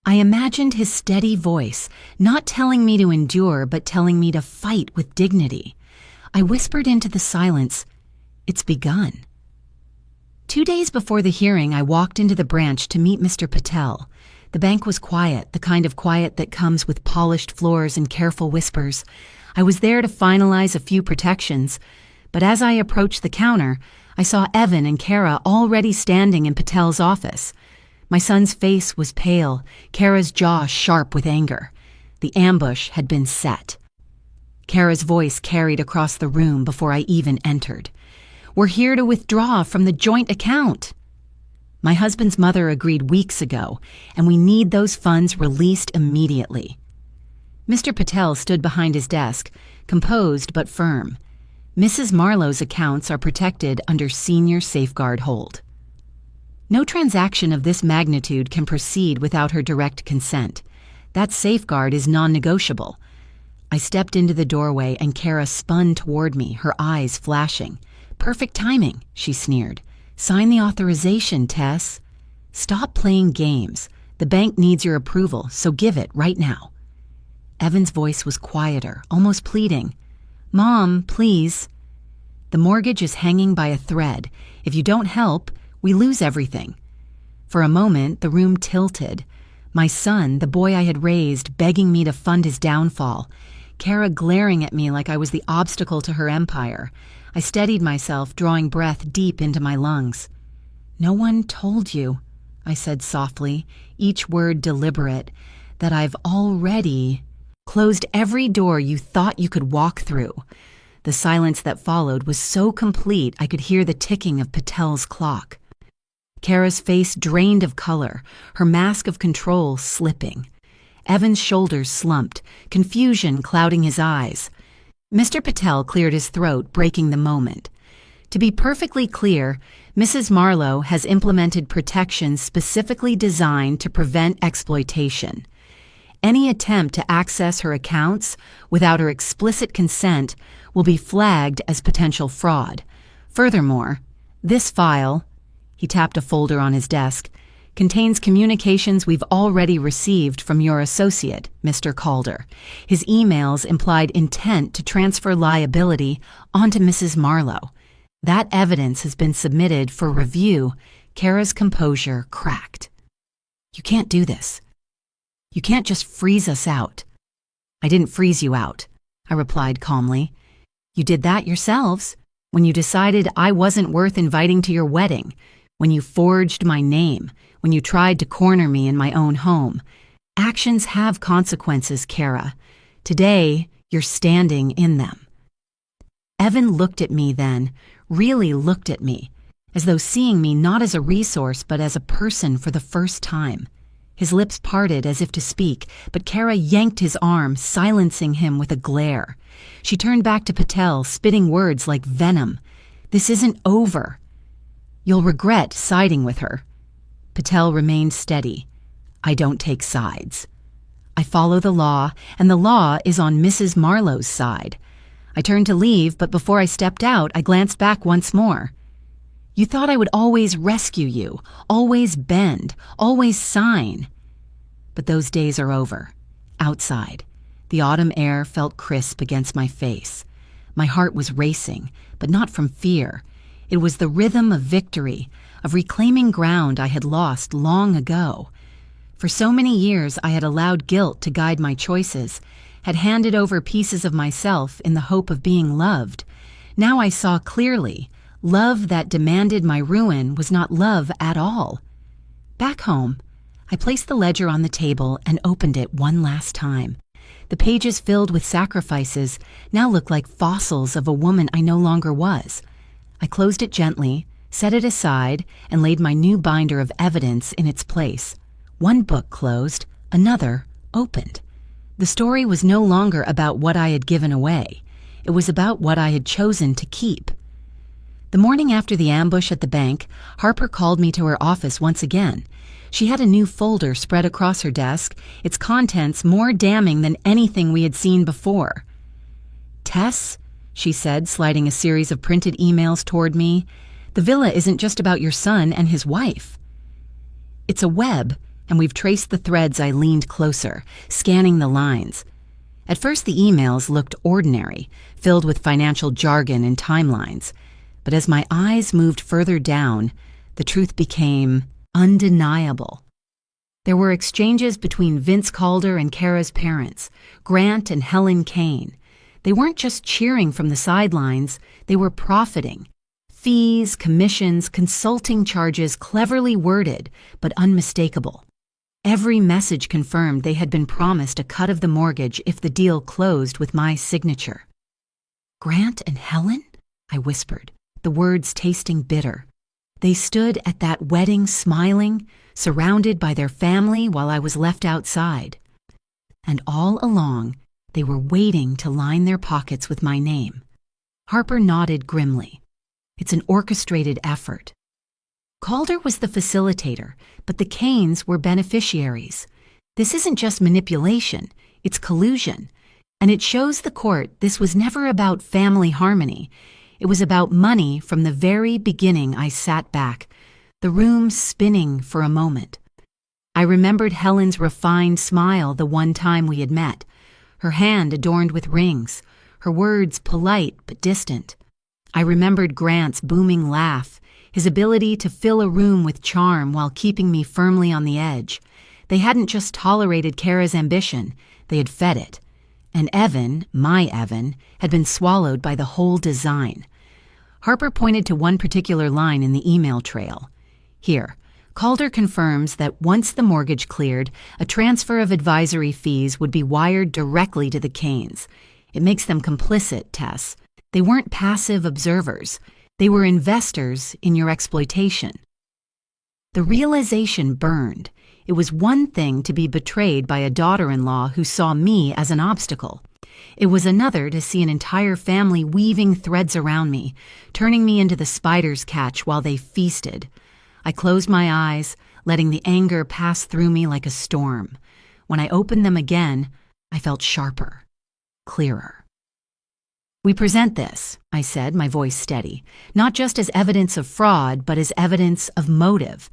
I imagined his steady voice, not telling me to endure, but telling me to fight with dignity. I whispered into the silence, "It's begun." 2 days before the hearing, I walked into the branch to meet Mr. Patel. The bank was quiet, the kind of quiet that comes with polished floors and careful whispers. I was there to finalize a few protections, but as I approached the counter, I saw Evan and Kara already standing in Patel's office. My son's face was pale, Kara's jaw sharp with anger. The ambush had been set. Kara's voice carried across the room before I even entered. "We're here to withdraw from the joint account." My husband's mother agreed weeks ago, and we need those funds released immediately. Mr. Patel stood behind his desk, composed but firm. Mrs. Marlowe's accounts are protected under senior safeguard hold. No transaction of this magnitude can proceed without her direct consent. That safeguard is non-negotiable. I stepped into the doorway and Kara spun toward me, her eyes flashing. "Perfect timing," she sneered. "Sign the authorization, Tess." "Stop playing games. The bank needs your approval, so give it right now." Evan's voice was quieter, almost pleading. "Mom, please." "The mortgage is hanging by a thread. If you don't help, we lose everything." For a moment, the room tilted. My son, the boy I had raised, begging me to fund his downfall. Kara glaring at me like I was the obstacle to her empire. I steadied myself, drawing breath deep into my lungs. "No one told you," I said softly, each word deliberate, "that I've already closed every door you thought you could walk through." The silence that followed was so complete I could hear the ticking of Patel's clock. Kara's face drained of color, her mask of control slipping. Evan's shoulders slumped, confusion clouding his eyes. Mr. Patel cleared his throat, breaking the moment. "To be perfectly clear, Mrs. Marlowe has implemented protections specifically designed to prevent exploitation. Any attempt to access her accounts without her explicit consent will be flagged as potential fraud. Furthermore, this file," he tapped a folder on his desk, "contains communications we've already received from your associate, Mr. Calder. His emails implied intent to transfer liability onto Mrs. Marlowe. That evidence has been submitted for review." Kara's composure cracked. "You can't do this. You can't just freeze us out." "I didn't freeze you out," I replied calmly. "You did that yourselves, when you decided I wasn't worth inviting to your wedding, when you forged my name, when you tried to corner me in my own home. Actions have consequences, Kara. Today, you're standing in them." Evan looked at me then, really looked at me, as though seeing me not as a resource but as a person for the first time. His lips parted as if to speak, but Kara yanked his arm, silencing him with a glare. She turned back to Patel, spitting words like venom. "This isn't over. You'll regret siding with her." Patel remained steady. "I don't take sides. I follow the law, and the law is on Mrs. Marlowe's side." I turned to leave, but before I stepped out, I glanced back once more. "You thought I would always rescue you, always bend, always sign." But those days are over. Outside, the autumn air felt crisp against my face. My heart was racing, but not from fear. It was the rhythm of victory, of reclaiming ground I had lost long ago. For so many years I had allowed guilt to guide my choices, had handed over pieces of myself in the hope of being loved. Now I saw clearly, love that demanded my ruin was not love at all. Back home, I placed the ledger on the table and opened it one last time. The pages filled with sacrifices now looked like fossils of a woman I no longer was. I closed it gently, set it aside, and laid my new binder of evidence in its place. One book closed, another opened. The story was no longer about what I had given away. It was about what I had chosen to keep. The morning after the ambush at the bank, Harper called me to her office once again. She had a new folder spread across her desk, its contents more damning than anything we had seen before. "Tess," she said, sliding a series of printed emails toward me, "the villa isn't just about your son and his wife. It's a web, and we've traced the threads." I leaned closer, scanning the lines. At first the emails looked ordinary, filled with financial jargon and timelines. But as my eyes moved further down, the truth became undeniable. There were exchanges between Vince Calder and Kara's parents, Grant and Helen Kane. They weren't just cheering from the sidelines, they were profiting. Fees, commissions, consulting charges cleverly worded, but unmistakable. Every message confirmed they had been promised a cut of the mortgage if the deal closed with my signature. "Grant and Helen?" I whispered, the words tasting bitter. They stood at that wedding smiling, surrounded by their family while I was left outside. And all along, they were waiting to line their pockets with my name. Harper nodded grimly. "It's an orchestrated effort." Calder was the facilitator, but the Canes were beneficiaries. This isn't just manipulation, it's collusion. And it shows the court this was never about family harmony. It was about money from the very beginning. I sat back, the room spinning for a moment. I remembered Helen's refined smile the one time we had met, her hand adorned with rings, her words polite but distant. I remembered Grant's booming laugh, his ability to fill a room with charm while keeping me firmly on the edge. They hadn't just tolerated Kara's ambition, they had fed it. And Evan, my Evan, had been swallowed by the whole design. Harper pointed to one particular line in the email trail. "Here, Calder confirms that once the mortgage cleared, a transfer of advisory fees would be wired directly to the Canes. It makes them complicit, Tess. They weren't passive observers. They were investors in your exploitation." The realization burned. It was one thing to be betrayed by a daughter-in-law who saw me as an obstacle. It was another to see an entire family weaving threads around me, turning me into the spider's catch while they feasted. I closed my eyes, letting the anger pass through me like a storm. When I opened them again, I felt sharper, clearer. "We present this," I said, my voice steady, "not just as evidence of fraud, but as evidence of motive.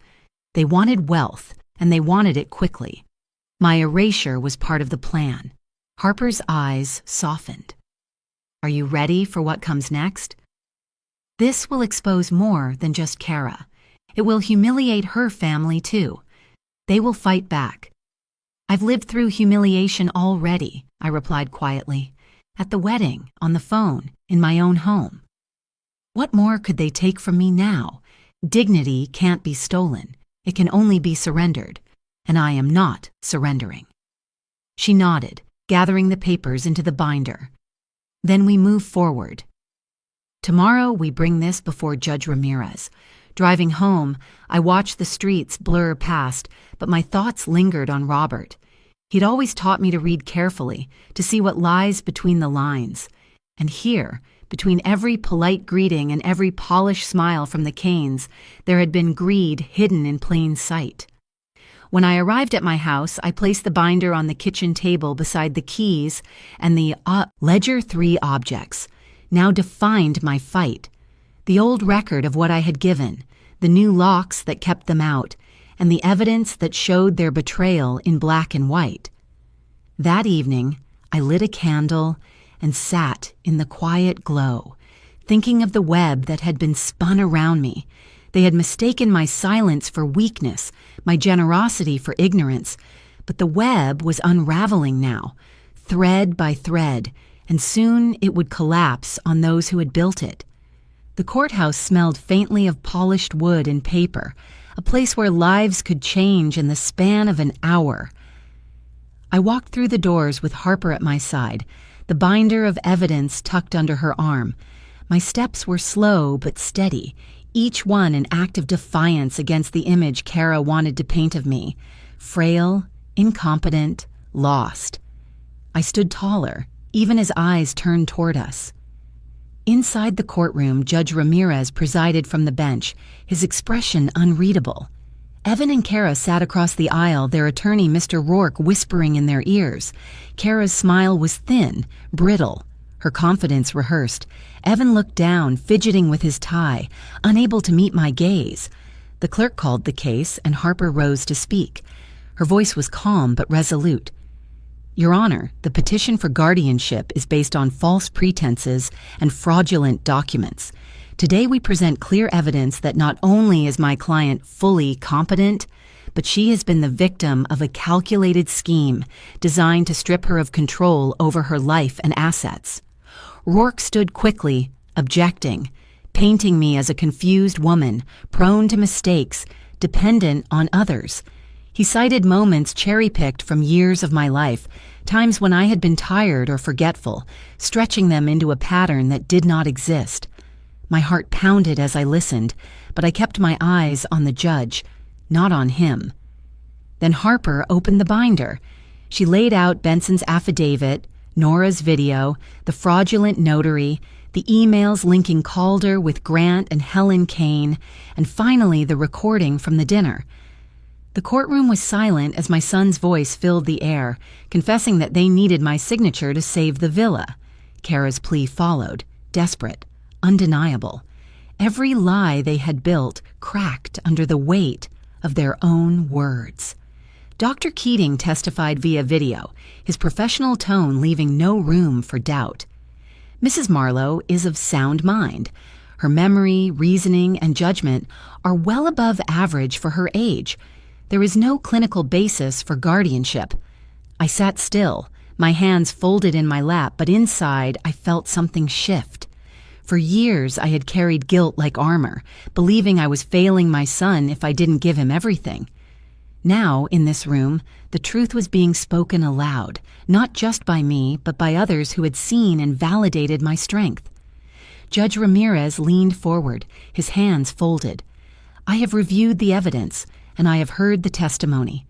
They wanted wealth, and they wanted it quickly. My erasure was part of the plan." Harper's eyes softened. "Are you ready for what comes next? This will expose more than just Kara. It will humiliate her family, too. They will fight back." "I've lived through humiliation already," I replied quietly. "At the wedding, on the phone, in my own home. What more could they take from me now? Dignity can't be stolen. It can only be surrendered. And I am not surrendering." She nodded, gathering the papers into the binder. "Then we move forward. Tomorrow we bring this before Judge Ramirez." Driving home, I watched the streets blur past, but my thoughts lingered on Robert. He'd always taught me to read carefully, to see what lies between the lines. And here, between every polite greeting and every polished smile from the Canes, there had been greed hidden in plain sight. When I arrived at my house, I placed the binder on the kitchen table beside the keys, and the ledger 3 objects now defined my fight. The old record of what I had given, the new locks that kept them out, and the evidence that showed their betrayal in black and white. That evening, I lit a candle and sat in the quiet glow, thinking of the web that had been spun around me. They had mistaken my silence for weakness, my generosity for ignorance, but the web was unraveling now, thread by thread, and soon it would collapse on those who had built it. The courthouse smelled faintly of polished wood and paper, a place where lives could change in the span of an hour. I walked through the doors with Harper at my side, the binder of evidence tucked under her arm. My steps were slow but steady, each one an act of defiance against the image Kara wanted to paint of me. Frail, incompetent, lost. I stood taller, even as eyes turned toward us. Inside the courtroom, Judge Ramirez presided from the bench, his expression unreadable. Evan and Kara sat across the aisle, their attorney, Mr. Rourke, whispering in their ears. Kara's smile was thin, brittle, her confidence rehearsed. Evan looked down, fidgeting with his tie, unable to meet my gaze. The clerk called the case, and Harper rose to speak. Her voice was calm but resolute. "Your Honor, the petition for guardianship is based on false pretenses and fraudulent documents. Today we present clear evidence that not only is my client fully competent, but she has been the victim of a calculated scheme designed to strip her of control over her life and assets." Rourke stood quickly, objecting, painting me as a confused woman, prone to mistakes, dependent on others. He cited moments cherry-picked from years of my life, times when I had been tired or forgetful, stretching them into a pattern that did not exist. My heart pounded as I listened, but I kept my eyes on the judge, not on him. Then Harper opened the binder. She laid out Benson's affidavit, Nora's video, the fraudulent notary, the emails linking Calder with Grant and Helen Kane, and finally the recording from the dinner. The courtroom was silent as my son's voice filled the air, confessing that they needed my signature to save the villa. Kara's plea followed, desperate, undeniable. Every lie they had built cracked under the weight of their own words. Dr. Keating testified via video, his professional tone leaving no room for doubt. Mrs. Marlowe is of sound mind. Her memory, reasoning, and judgment are well above average for her age. There is no clinical basis for guardianship. I sat still, my hands folded in my lap, but inside I felt something shift. For years I had carried guilt like armor, believing I was failing my son if I didn't give him everything. Now, in this room, the truth was being spoken aloud, not just by me, but by others who had seen and validated my strength. Judge Ramirez leaned forward, his hands folded. I have reviewed the evidence, and I have heard the testimony.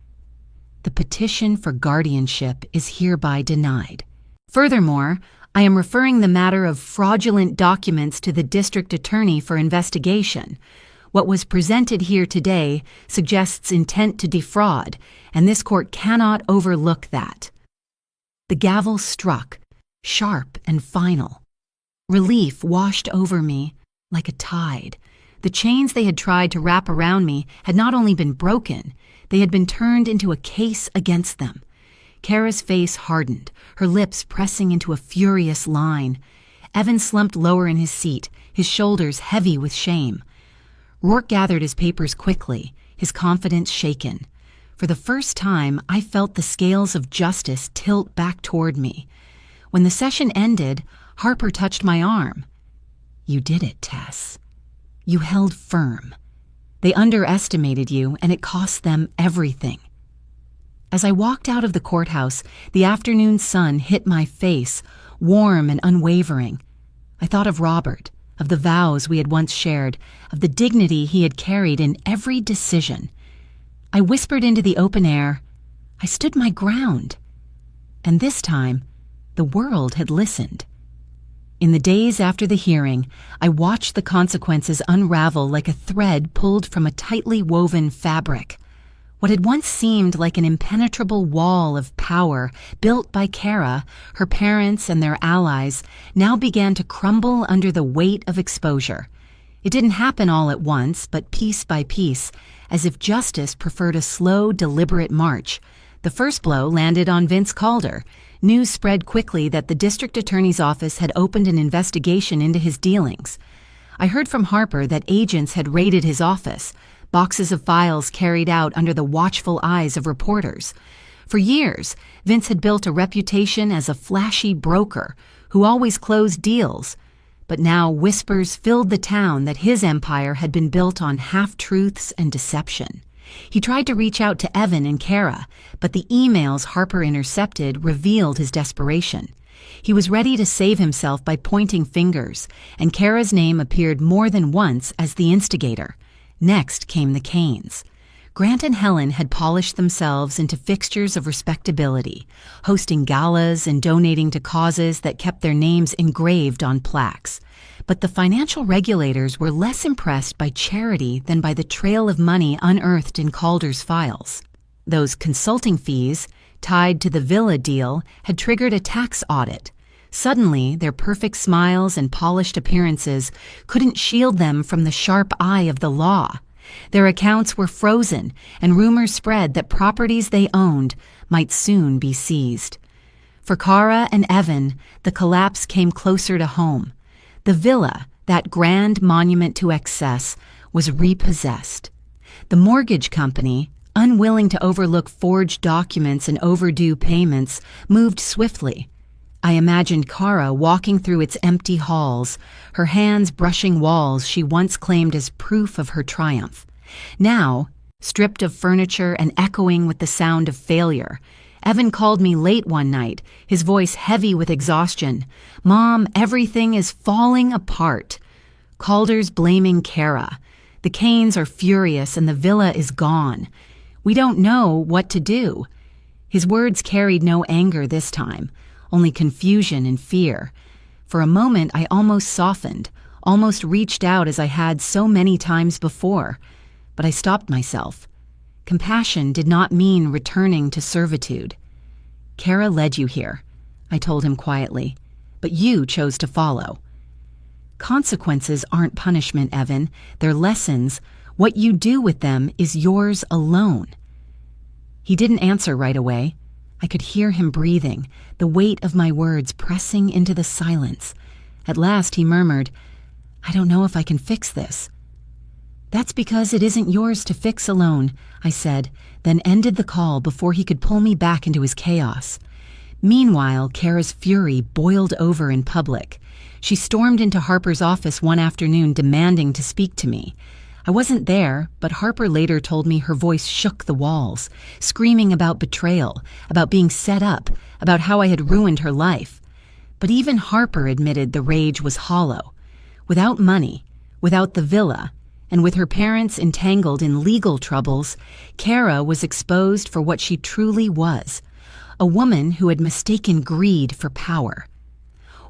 The petition for guardianship is hereby denied. Furthermore, I am referring the matter of fraudulent documents to the district attorney for investigation. What was presented here today suggests intent to defraud, and this court cannot overlook that. The gavel struck, sharp and final. Relief washed over me like a tide. The chains they had tried to wrap around me had not only been broken, they had been turned into a case against them. Kara's face hardened, her lips pressing into a furious line. Evan slumped lower in his seat, his shoulders heavy with shame. Rourke gathered his papers quickly, his confidence shaken. For the first time, I felt the scales of justice tilt back toward me. When the session ended, Harper touched my arm. "You did it, Tess. You held firm. They underestimated you, and it cost them everything." As I walked out of the courthouse, the afternoon sun hit my face, warm and unwavering. I thought of Robert, of the vows we had once shared, of the dignity he had carried in every decision. I whispered into the open air, I stood my ground. And this time, the world had listened. In the days after the hearing, I watched the consequences unravel like a thread pulled from a tightly woven fabric. What had once seemed like an impenetrable wall of power built by Kara, her parents, and their allies now began to crumble under the weight of exposure. It didn't happen all at once, but piece by piece, as if justice preferred a slow, deliberate march. The first blow landed on Vince Calder. News spread quickly that the district attorney's office had opened an investigation into his dealings. I heard from Harper that agents had raided his office, boxes of files carried out under the watchful eyes of reporters. For years, Vince had built a reputation as a flashy broker who always closed deals. But now whispers filled the town that his empire had been built on half-truths and deception. He tried to reach out to Evan and Kara, but the emails Harper intercepted revealed his desperation. He was ready to save himself by pointing fingers, and Kara's name appeared more than once as the instigator. Next came the Kanes. Grant and Helen had polished themselves into fixtures of respectability, hosting galas and donating to causes that kept their names engraved on plaques. But the financial regulators were less impressed by charity than by the trail of money unearthed in Calder's files. Those consulting fees, tied to the villa deal, had triggered a tax audit. Suddenly, their perfect smiles and polished appearances couldn't shield them from the sharp eye of the law. Their accounts were frozen, and rumors spread that properties they owned might soon be seized. For Kara and Evan, the collapse came closer to home. The villa, that grand monument to excess, was repossessed. The mortgage company, unwilling to overlook forged documents and overdue payments, moved swiftly. I imagined Kara walking through its empty halls, her hands brushing walls she once claimed as proof of her triumph. Now, stripped of furniture and echoing with the sound of failure. Evan called me late one night, his voice heavy with exhaustion. "Mom, everything is falling apart." Calder's blaming Kara. The Canes are furious and the villa is gone. We don't know what to do. His words carried no anger this time, only confusion and fear. For a moment I almost softened, almost reached out as I had so many times before. But I stopped myself. Compassion did not mean returning to servitude. "Kara led you here," I told him quietly, "but you chose to follow." "Consequences aren't punishment, Evan. They're lessons. What you do with them is yours alone." He didn't answer right away. I could hear him breathing, the weight of my words pressing into the silence. At last he murmured, "I don't know if I can fix this." "That's because it isn't yours to fix alone," I said, then ended the call before he could pull me back into his chaos. Meanwhile, Kara's fury boiled over in public. She stormed into Harper's office one afternoon demanding to speak to me. I wasn't there, but Harper later told me her voice shook the walls, screaming about betrayal, about being set up, about how I had ruined her life. But even Harper admitted the rage was hollow. Without money, without the villa, and with her parents entangled in legal troubles, Kara was exposed for what she truly was, a woman who had mistaken greed for power.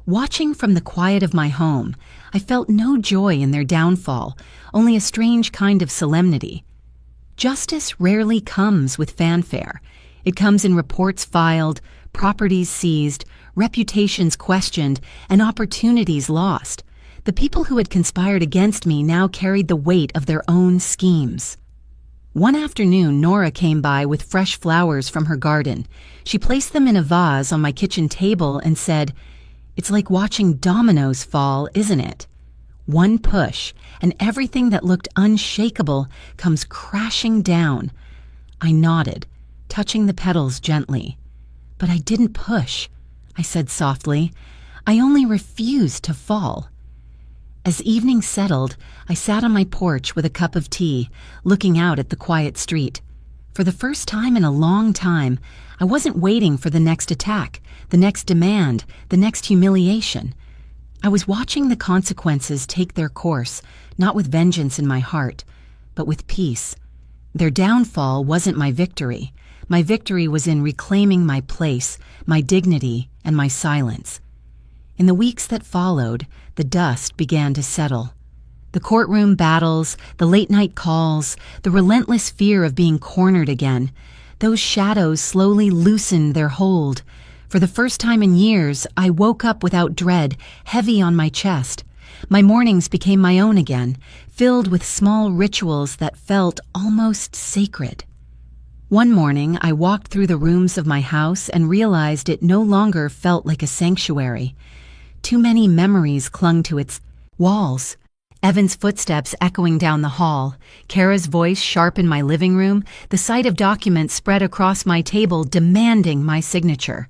Watching from the quiet of my home, I felt no joy in their downfall, only a strange kind of solemnity. Justice rarely comes with fanfare. It comes in reports filed, properties seized, reputations questioned, and opportunities lost. The people who had conspired against me now carried the weight of their own schemes. One afternoon, Nora came by with fresh flowers from her garden. She placed them in a vase on my kitchen table and said, "It's like watching dominoes fall, isn't it? One push, and everything that looked unshakable comes crashing down." I nodded, touching the petals gently. "But I didn't push," I said softly. "I only refused to fall." As evening settled, I sat on my porch with a cup of tea, looking out at the quiet street. For the first time in a long time, I wasn't waiting for the next attack, the next demand, the next humiliation. I was watching the consequences take their course, not with vengeance in my heart, but with peace. Their downfall wasn't my victory. My victory was in reclaiming my place, my dignity, and my silence. In the weeks that followed, the dust began to settle. The courtroom battles, the late-night calls, the relentless fear of being cornered again, those shadows slowly loosened their hold. For the first time in years, I woke up without dread, heavy on my chest. My mornings became my own again, filled with small rituals that felt almost sacred. One morning, I walked through the rooms of my house and realized it no longer felt like a sanctuary. Too many memories clung to its walls. Evan's footsteps echoing down the hall, Kara's voice sharp in my living room, the sight of documents spread across my table demanding my signature.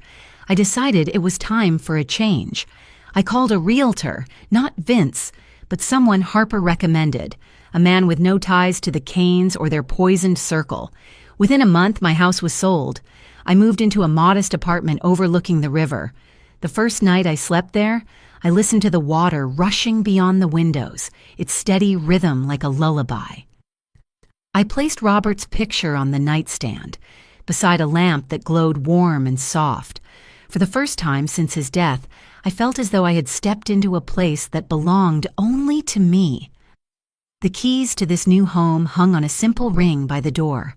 I decided it was time for a change. I called a realtor, not Vince, but someone Harper recommended, a man with no ties to the Canes or their poisoned circle. Within a month, my house was sold. I moved into a modest apartment overlooking the river. The first night I slept there, I listened to the water rushing beyond the windows, its steady rhythm like a lullaby. I placed Robert's picture on the nightstand, beside a lamp that glowed warm and soft. For the first time since his death, I felt as though I had stepped into a place that belonged only to me. The keys to this new home hung on a simple ring by the door.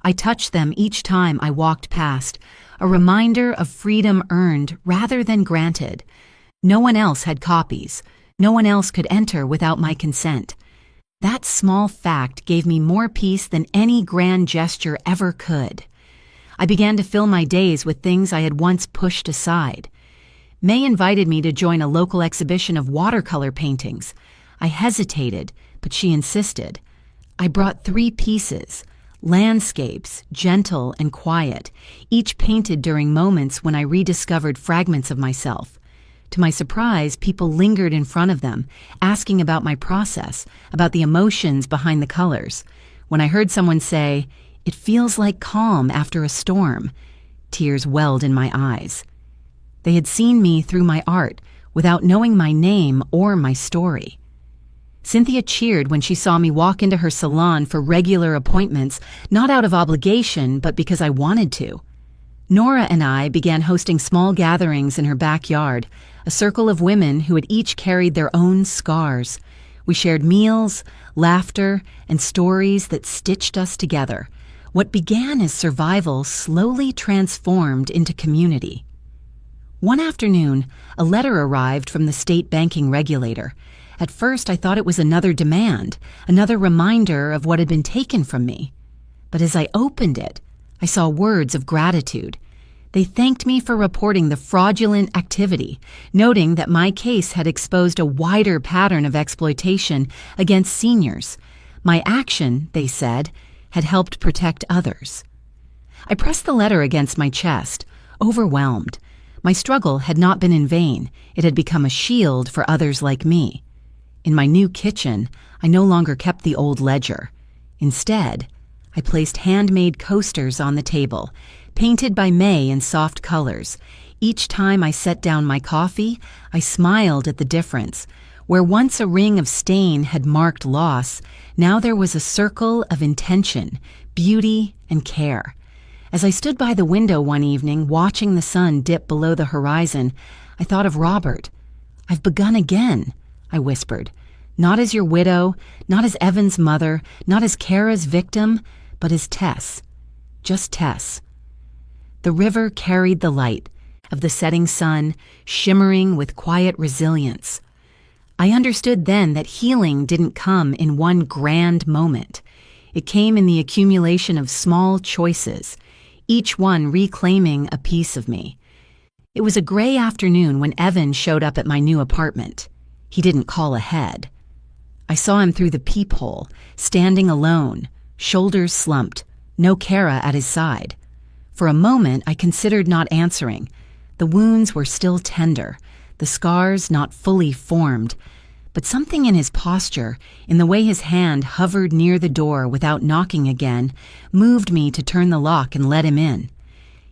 I touched them each time I walked past, a reminder of freedom earned rather than granted. No one else had copies. No one else could enter without my consent. That small fact gave me more peace than any grand gesture ever could. I began to fill my days with things I had once pushed aside. May invited me to join a local exhibition of watercolor paintings. I hesitated, but she insisted. I brought 3 pieces. Landscapes, gentle and quiet, each painted during moments when I rediscovered fragments of myself. To my surprise, people lingered in front of them, asking about my process, about the emotions behind the colors. When I heard someone say, "It feels like calm after a storm," tears welled in my eyes. They had seen me through my art without knowing my name or my story. Cynthia cheered when she saw me walk into her salon for regular appointments, not out of obligation, but because I wanted to. Nora and I began hosting small gatherings in her backyard, a circle of women who had each carried their own scars. We shared meals, laughter, and stories that stitched us together. What began as survival slowly transformed into community. One afternoon, a letter arrived from the state banking regulator. At first, I thought it was another demand, another reminder of what had been taken from me. But as I opened it, I saw words of gratitude. They thanked me for reporting the fraudulent activity, noting that my case had exposed a wider pattern of exploitation against seniors. My action, they said, had helped protect others. I pressed the letter against my chest, overwhelmed. My struggle had not been in vain. It had become a shield for others like me. In my new kitchen, I no longer kept the old ledger. Instead, I placed handmade coasters on the table, painted by May in soft colors. Each time I set down my coffee, I smiled at the difference. Where once a ring of stain had marked loss, now there was a circle of intention, beauty, and care. As I stood by the window one evening, watching the sun dip below the horizon, I thought of Robert. "I've begun again," I whispered. "Not as your widow, not as Evan's mother, not as Kara's victim, but as Tess. Just Tess." The river carried the light of the setting sun, shimmering with quiet resilience. I understood then that healing didn't come in one grand moment. It came in the accumulation of small choices, each one reclaiming a piece of me. It was a gray afternoon when Evan showed up at my new apartment. He didn't call ahead. I saw him through the peephole, standing alone, shoulders slumped, no Kara at his side. For a moment, I considered not answering. The wounds were still tender, the scars not fully formed, but something in his posture, in the way his hand hovered near the door without knocking again, moved me to turn the lock and let him in.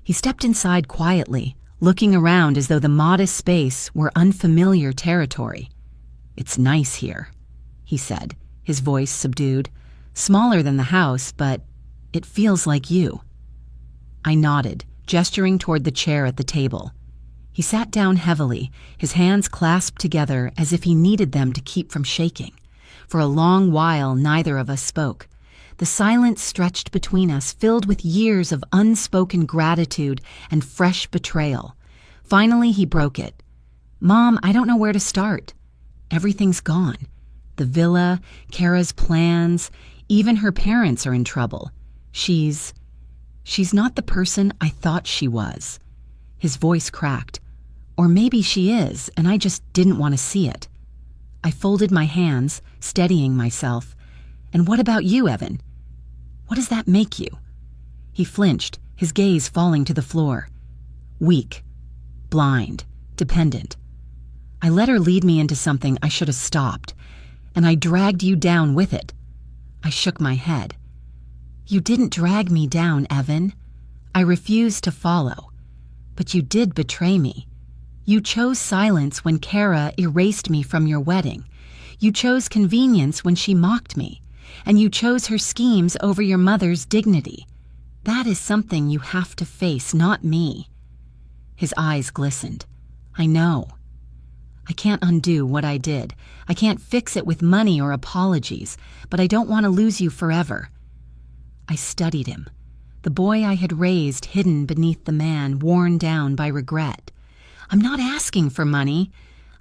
He stepped inside quietly, looking around as though the modest space were unfamiliar territory. "It's nice here," he said, his voice subdued. "Smaller than the house, but it feels like you." I nodded, gesturing toward the chair at the table. He sat down heavily, his hands clasped together as if he needed them to keep from shaking. For a long while, neither of us spoke. The silence stretched between us, filled with years of unspoken gratitude and fresh betrayal. Finally, he broke it. "Mom, I don't know where to start. Everything's gone. The villa, Kara's plans, even her parents are in trouble. She's not the person I thought she was." His voice cracked. "Or maybe she is, and I just didn't want to see it." I folded my hands, steadying myself. "And what about you, Evan? What does that make you?" He flinched, his gaze falling to the floor. "Weak, blind, dependent. I let her lead me into something I should have stopped, and I dragged you down with it." I shook my head. "You didn't drag me down, Evan. I refused to follow. But you did betray me. You chose silence when Kara erased me from your wedding. You chose convenience when she mocked me. And you chose her schemes over your mother's dignity. That is something you have to face, not me." His eyes glistened. "I know. I can't undo what I did. I can't fix it with money or apologies, but I don't want to lose you forever." I studied him, the boy I had raised hidden beneath the man worn down by regret. "I'm not asking for money.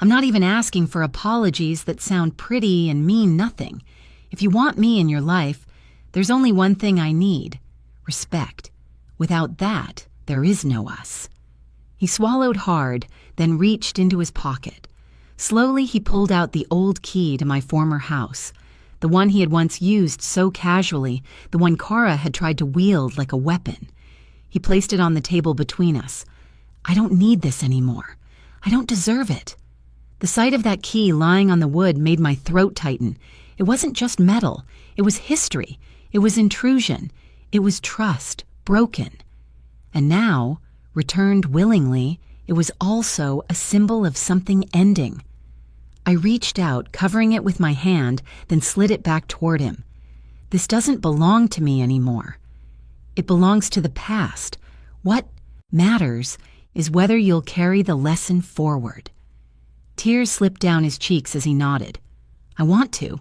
I'm not even asking for apologies that sound pretty and mean nothing. If you want me in your life, there's only one thing I need: respect. Without that, there is no us." He swallowed hard, then reached into his pocket. Slowly, he pulled out the old key to my former house, the one he had once used so casually, the one Kara had tried to wield like a weapon. He placed it on the table between us. "I don't need this anymore. I don't deserve it." The sight of that key lying on the wood made my throat tighten. It wasn't just metal. It was history. It was intrusion. It was trust, broken. And now, returned willingly, it was also a symbol of something ending. I reached out, covering it with my hand, then slid it back toward him. This doesn't belong to me anymore. It belongs to the past. What matters is whether you'll carry the lesson forward. Tears slipped down his cheeks as he nodded. I want to.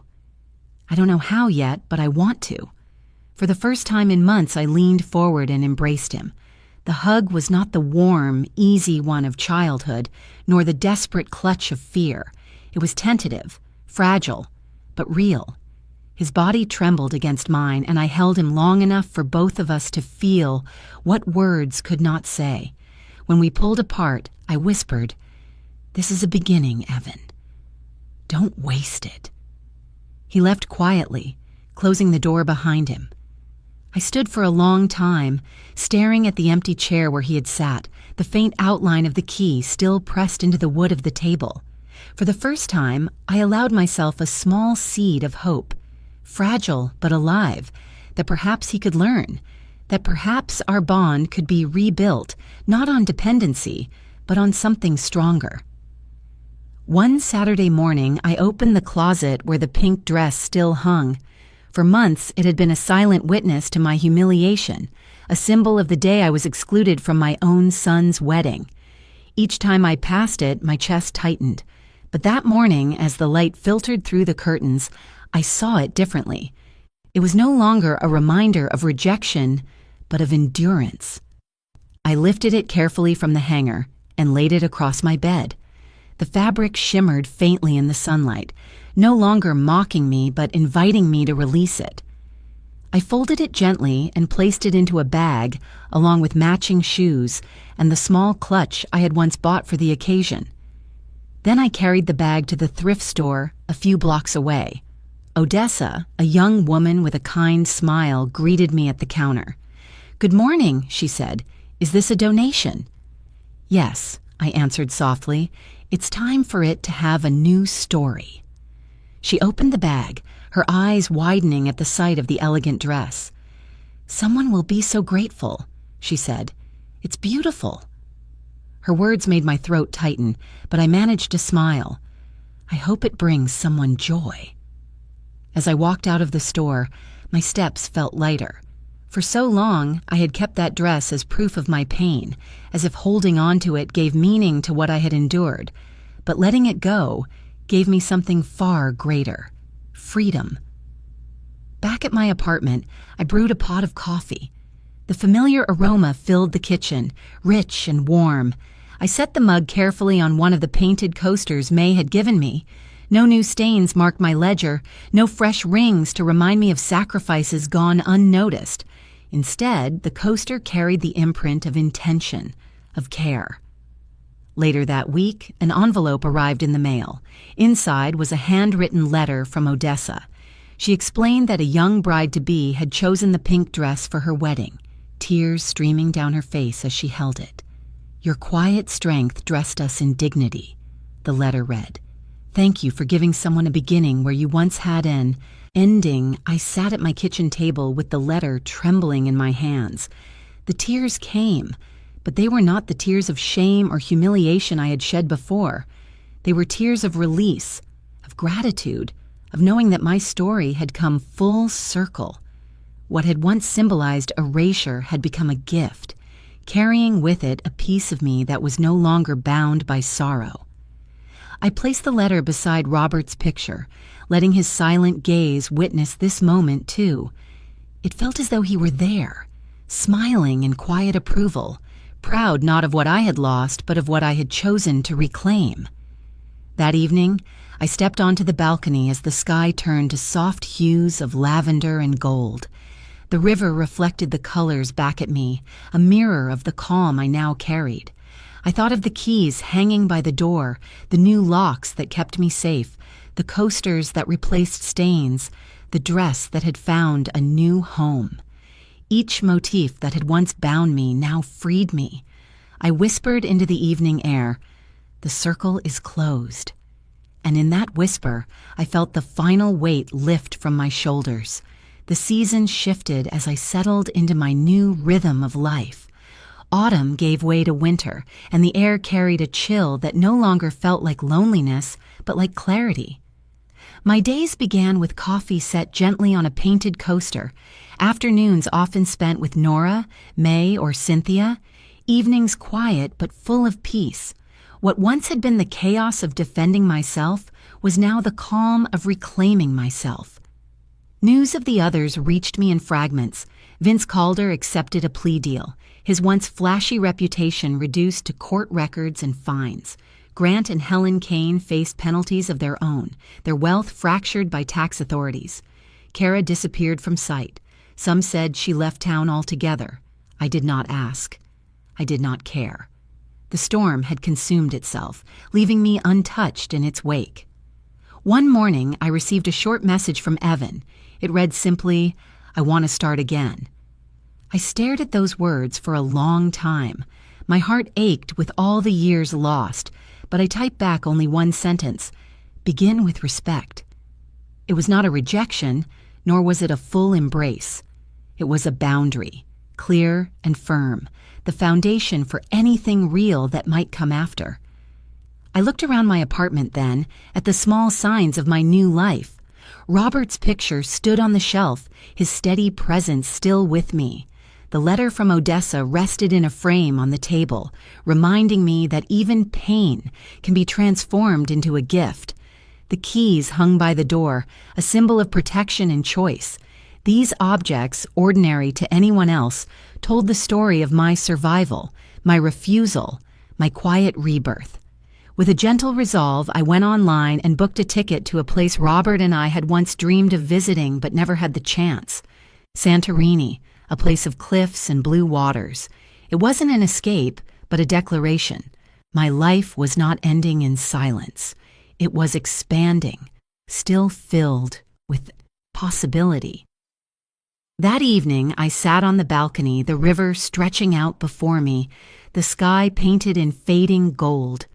I don't know how yet, but I want to. For the first time in months, I leaned forward and embraced him. The hug was not the warm, easy one of childhood, nor the desperate clutch of fear. It was tentative, fragile, but real. His body trembled against mine, and I held him long enough for both of us to feel what words could not say. When we pulled apart, I whispered, "This is a beginning, Evan. Don't waste it." He left quietly, closing the door behind him. I stood for a long time, staring at the empty chair where he had sat, the faint outline of the key still pressed into the wood of the table. For the first time, I allowed myself a small seed of hope, fragile but alive, that perhaps he could learn, that perhaps our bond could be rebuilt, not on dependency, but on something stronger. One Saturday morning, I opened the closet where the pink dress still hung. For months, it had been a silent witness to my humiliation, a symbol of the day I was excluded from my own son's wedding. Each time I passed it, my chest tightened. But that morning, as the light filtered through the curtains, I saw it differently. It was no longer a reminder of rejection, but of endurance. I lifted it carefully from the hanger and laid it across my bed. The fabric shimmered faintly in the sunlight, no longer mocking me but inviting me to release it. I folded it gently and placed it into a bag along with matching shoes and the small clutch I had once bought for the occasion. Then I carried the bag to the thrift store a few blocks away. Odessa, a young woman with a kind smile, greeted me at the counter. "Good morning," she said. "Is this a donation?" "Yes," I answered softly. "It's time for it to have a new story." She opened the bag, her eyes widening at the sight of the elegant dress. "Someone will be so grateful," she said. "It's beautiful." Her words made my throat tighten, but I managed to smile. "I hope it brings someone joy." As I walked out of the store, my steps felt lighter. For so long, I had kept that dress as proof of my pain, as if holding on to it gave meaning to what I had endured. But letting it go gave me something far greater: freedom. Back at my apartment, I brewed a pot of coffee. The familiar aroma filled the kitchen, rich and warm. I set the mug carefully on one of the painted coasters May had given me. No new stains marked my ledger, no fresh rings to remind me of sacrifices gone unnoticed. Instead, the coaster carried the imprint of intention, of care. Later that week, an envelope arrived in the mail. Inside was a handwritten letter from Odessa. She explained that a young bride-to-be had chosen the pink dress for her wedding, tears streaming down her face as she held it. "Your quiet strength dressed us in dignity," the letter read. "Thank you for giving someone a beginning where you once had an ending." I sat at my kitchen table with the letter trembling in my hands. The tears came, but they were not the tears of shame or humiliation I had shed before. They were tears of release, of gratitude, of knowing that my story had come full circle. What had once symbolized erasure had become a gift, carrying with it a piece of me that was no longer bound by sorrow. I placed the letter beside Robert's picture, letting his silent gaze witness this moment too. It felt as though he were there, smiling in quiet approval, proud not of what I had lost, but of what I had chosen to reclaim. That evening, I stepped onto the balcony as the sky turned to soft hues of lavender and gold. The river reflected the colors back at me, a mirror of the calm I now carried. I thought of the keys hanging by the door, the new locks that kept me safe, the coasters that replaced stains, the dress that had found a new home. Each motif that had once bound me now freed me. I whispered into the evening air, "The circle is closed." And in that whisper, I felt the final weight lift from my shoulders. The seasons shifted as I settled into my new rhythm of life. Autumn gave way to winter, and the air carried a chill that no longer felt like loneliness, but like clarity. My days began with coffee set gently on a painted coaster, afternoons often spent with Nora, May, or Cynthia, evenings quiet but full of peace. What once had been the chaos of defending myself was now the calm of reclaiming myself. News of the others reached me in fragments. Vince Calder accepted a plea deal, his once flashy reputation reduced to court records and fines. Grant and Helen Kane faced penalties of their own, their wealth fractured by tax authorities. Kara disappeared from sight. Some said she left town altogether. I did not ask. I did not care. The storm had consumed itself, leaving me untouched in its wake. One morning, I received a short message from Evan. It read simply, "I want to start again." I stared at those words for a long time. My heart ached with all the years lost, but I typed back only one sentence: begin with respect. It was not a rejection, nor was it a full embrace. It was a boundary, clear and firm, the foundation for anything real that might come after. I looked around my apartment then, at the small signs of my new life. Robert's picture stood on the shelf, his steady presence still with me. The letter from Odessa rested in a frame on the table, reminding me that even pain can be transformed into a gift. The keys hung by the door, a symbol of protection and choice. These objects, ordinary to anyone else, told the story of my survival, my refusal, my quiet rebirth. With a gentle resolve, I went online and booked a ticket to a place Robert and I had once dreamed of visiting but never had the chance. Santorini, a place of cliffs and blue waters. It wasn't an escape, but a declaration. My life was not ending in silence. It was expanding, still filled with possibility. That evening, I sat on the balcony, the river stretching out before me, the sky painted in fading gold.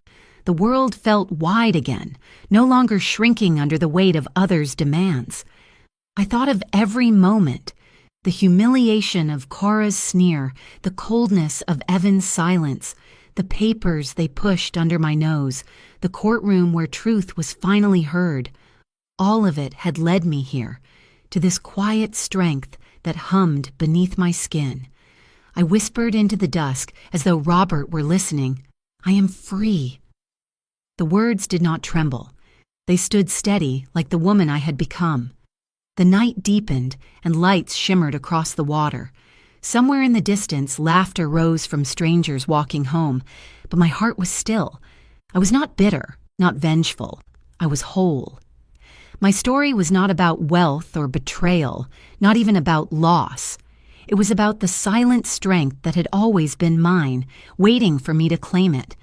The world felt wide again, no longer shrinking under the weight of others' demands. I thought of every moment, the humiliation of Cora's sneer, the coldness of Evan's silence, the papers they pushed under my nose, the courtroom where truth was finally heard. All of it had led me here, to this quiet strength that hummed beneath my skin. I whispered into the dusk as though Robert were listening, "I am free." The words did not tremble. They stood steady like the woman I had become. The night deepened and lights shimmered across the water. Somewhere in the distance, laughter rose from strangers walking home, but my heart was still. I was not bitter, not vengeful. I was whole. My story was not about wealth or betrayal, not even about loss. It was about the silent strength that had always been mine, waiting for me to claim it.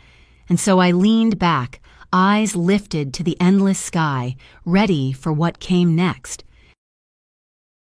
And so I leaned back, eyes lifted to the endless sky, ready for what came next.